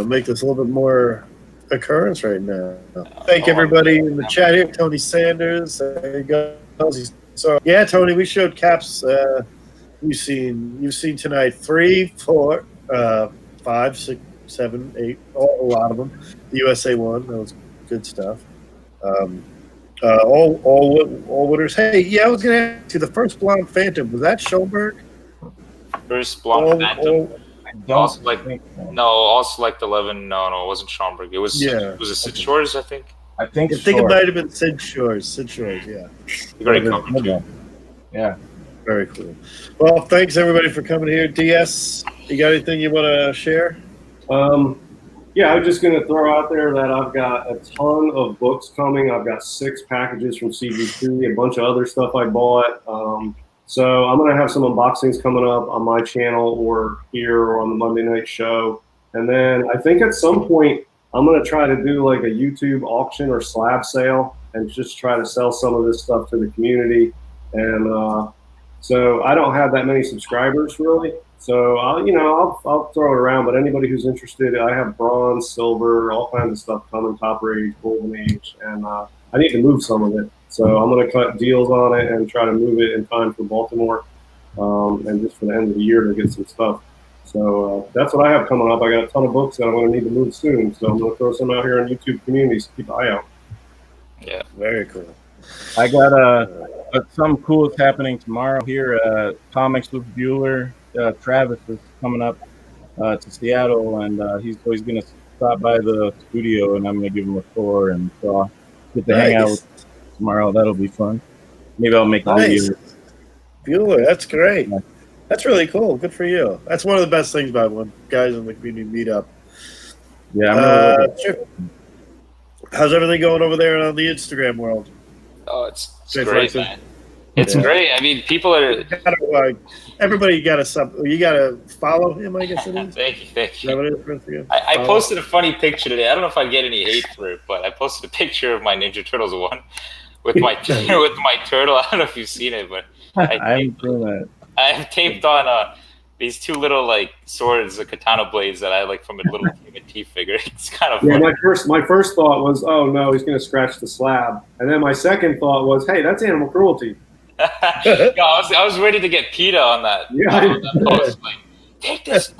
make this a little bit more occurrence right now. Thank everybody in the chat here. Tony Sanders, there you go. So yeah, Tony, we showed caps. You've seen tonight 3, 4, 5, 6, 7, 8, a lot of them. The USA one, that was good stuff. All winners. Hey, yeah, I was gonna ask you, the first Blonde Phantom, was that Schomburg? First Blonde Phantom. Also like 11. No, it wasn't Schomburg. It was it Sid Shores, I think. I think it might have been Sid Shores. Yeah. Very cool. Yeah. Very cool. Well, thanks everybody for coming here. DS, you got anything you want to share? Yeah, I'm just going to throw out there that I've got a ton of books coming. I've got 6 packages from CGC, a bunch of other stuff I bought. So I'm going to have some unboxings coming up on my channel or here or on the Monday night show. And then I think at some point I'm going to try to do like a YouTube auction or slab sale and just try to sell some of this stuff to the community. And so I don't have that many subscribers really. So I'll throw it around, but anybody who's interested, I have bronze, silver, all kinds of stuff coming, copper age, golden age, and I need to move some of it. So I'm going to cut deals on it and try to move it in time for Baltimore, and just for the end of the year to get some stuff. So that's what I have coming up. I got a ton of books that I'm going to need to move soon. So I'm going to throw some out here on YouTube communities. Keep an eye out. Yeah, very cool. I got something cool is happening tomorrow here. Comics with Bueller. Travis is coming up to Seattle, and he's going to stop by the studio, and I'm going to give him a tour, and so I'll get to hang out with him tomorrow. That'll be fun. Maybe I'll make a video. Bueller, that's great. That's really cool. Good for you. That's one of the best things about when guys in the community meet up. Yeah, I'm really how's everything going over there on the Instagram world? Oh, it's great, man. It's great. I mean, people are. Everybody, you gotta follow him. I guess it is. Thank you. I posted a funny picture today. I don't know if I get any hate for it, but I posted a picture of my Ninja Turtles one with my turtle. I don't know if you've seen it, but I have taped on these 2 little like swords, the katana blades that I like from a little TMNT figure. It's kind of funny. Yeah, my first thought was, oh no, he's gonna scratch the slab, and then my second thought was, hey, that's animal cruelty. No, I was ready to get PETA on that. Yeah, on that post. Like, take this.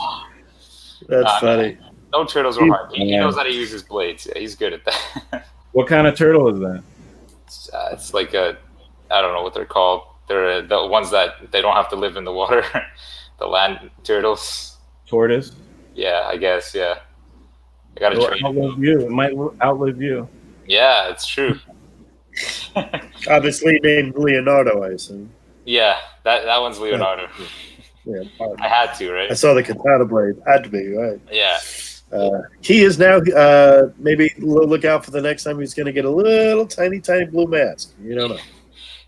That's funny. No turtles are hard. He knows how to use his blades. Yeah, he's good at that. What kind of turtle is that? It's like I don't know what they're called. They're the ones that they don't have to live in the water. The land turtles. Tortoise? Yeah, I guess. Yeah. I gotta train. It might outlive you. Yeah, it's true. Obviously named Leonardo, I assume. Yeah, that one's Leonardo. Yeah, I had to, I right? saw the katana blade. Had to be right. Yeah. He is now. Maybe look out for the next time he's going to get a little tiny blue mask. You don't know.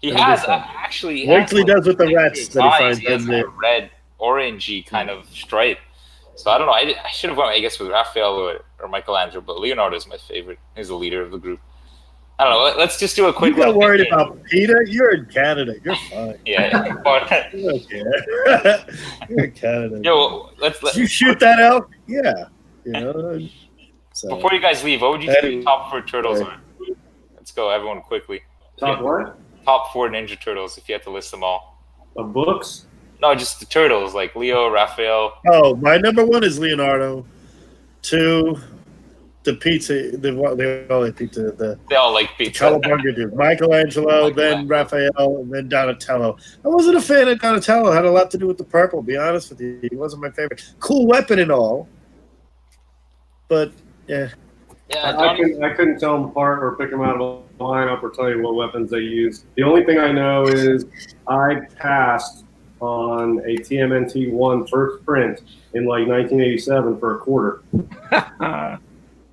He It'll be has fun. actually. He Wait has till he does with the rats that he eyes. finds He has in like there. a red, orangey kind of stripe. So I don't know. I should have went, I guess, with Raphael or Michelangelo, but Leonardo is my favorite. He's the leader of the group. I don't know. Let's just do a quick. You got little worried thing here. about Peter? You're in Canada. You're fine. Yeah. You don't care. You're in Canada. Yo, let's. Did you shoot that elk? Yeah. You know. So, Before you guys leave, what would you say your top 4 turtles are? Let's go, everyone, quickly. Top what? Top 4 Ninja Turtles, if you had to list them all. Of books? No, just the turtles, like Leo, Raphael. Oh, my number 1 is Leonardo. 2, the pizza. They all like pizza. They all like pizza. Cowabunga dude. Michelangelo, then Raphael, and then Donatello. I wasn't a fan of Donatello. It had a lot to do with the purple. Be honest with you, he wasn't my favorite. Cool weapon and all, but yeah. Yeah, I couldn't tell them apart or pick them out of a lineup or tell you what weapons they use. The only thing I know is I passed on a TMNT1 first print in like 1987 for a quarter.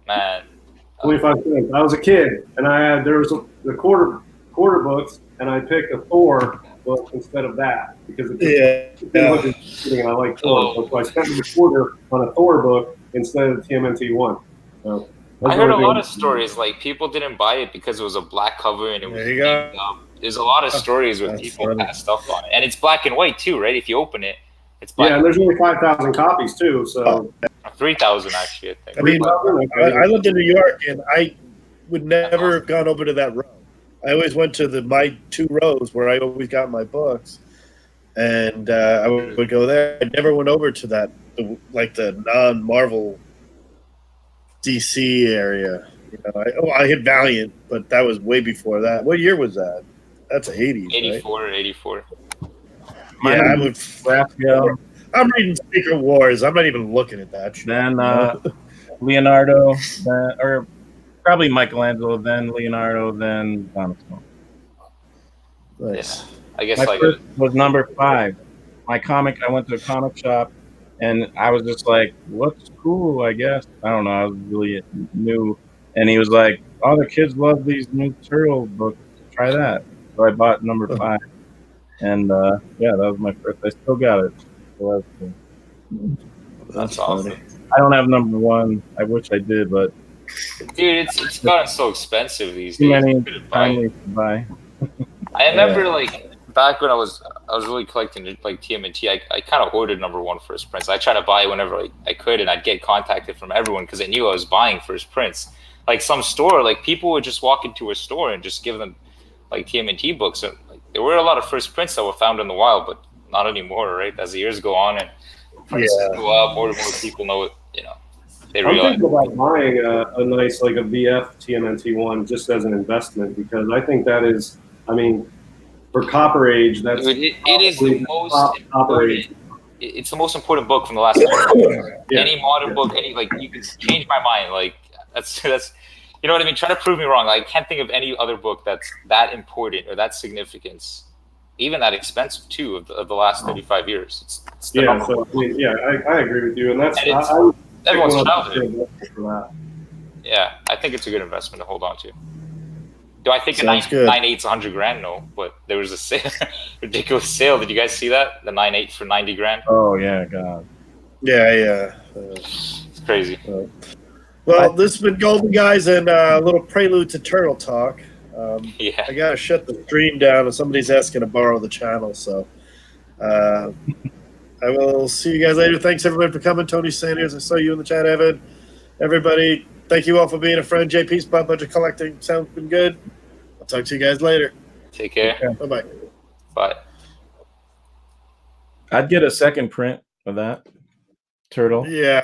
man. 25 cents. I was a kid, and there was the quarter books, and I picked a Thor book instead of that because it didn't look as good, and I like Thor. So I spent a quarter on a Thor book instead of TMNT1. So I heard a lot of stories like people didn't buy it because it was a black cover and it was dinged up. There's a lot of stories where people pass stuff on it, and it's black and white too, right? If you open it, it's black. Yeah, and there's only 5,000 copies too, so 3,000 actually. I think. I mean, I lived in New York, and I would never have gone over to that row. I always went to my 2 rows where I always got my books, and I would go there. I never went over to that, like the non-Marvel DC area. You know, I hit Valiant, but that was way before that. What year was that? That's 80s, 84, right? 84. Yeah, I would. Raphael. I'm reading Secret Wars. I'm not even looking at that shit. Then Leonardo, or probably Michelangelo, then Leonardo, then Donatello. Nice. Yeah. I guess My like first was number 5. I went to a comic shop, and I was just like, "What's cool?" I guess I don't know. I was really new, and he was like, "All the kids love these new turtle books. Try that." So I bought number 5, and yeah, that was my first. I still got it. So that's awesome. I don't have number 1. I wish I did, but dude, it's gotten so expensive these too days. many timely to buy. I remember like back when I was really collecting like TMNT. I kind of hoarded number 1 first prints. I tried to buy whenever I could, and I'd get contacted from everyone because I knew I was buying first prints. Like some store, like people would just walk into a store and just give them like TMNT books. And like, there were a lot of first prints that were found in the wild, but not anymore, right? As the years go on and prices go up, more and more people know it. You know, they realize. I'm thinking about buying a nice like a VF TMNT1 just as an investment because I think that is, I mean, for Copper Age, that's Dude, it is the most Copper Age. It's the most important book from the last 100 years. Yeah. Any modern book, any like you can change my mind. Like that's you know what I mean. Try to prove me wrong. I can't think of any other book that's that important or that significance, even that expensive too of the last 35 years. It's the Yeah, so I mean, yeah, I agree with you, and that's everyone's childhood. For that. Yeah, I think it's a good investment to hold on to. Do I think Sounds a good. 9.8's $100,000? No, but there was a sale, ridiculous sale. Did you guys see that? The 9.8 for $90,000. Oh yeah, God. Yeah. It's crazy. Well, this has been Golden Guys and a little prelude to Turtle Talk. Yeah. I gotta shut the stream down, and somebody's asking to borrow the channel. So I will see you guys later. Thanks everybody for coming. Tony Sanders, I saw you in the chat, Evan. Everybody, thank you all for being a friend. JP's Spot Budget Collecting. Sounds been good. I'll talk to you guys later. Take care. Bye-bye. Bye. I'd get a second print of that turtle. Yeah.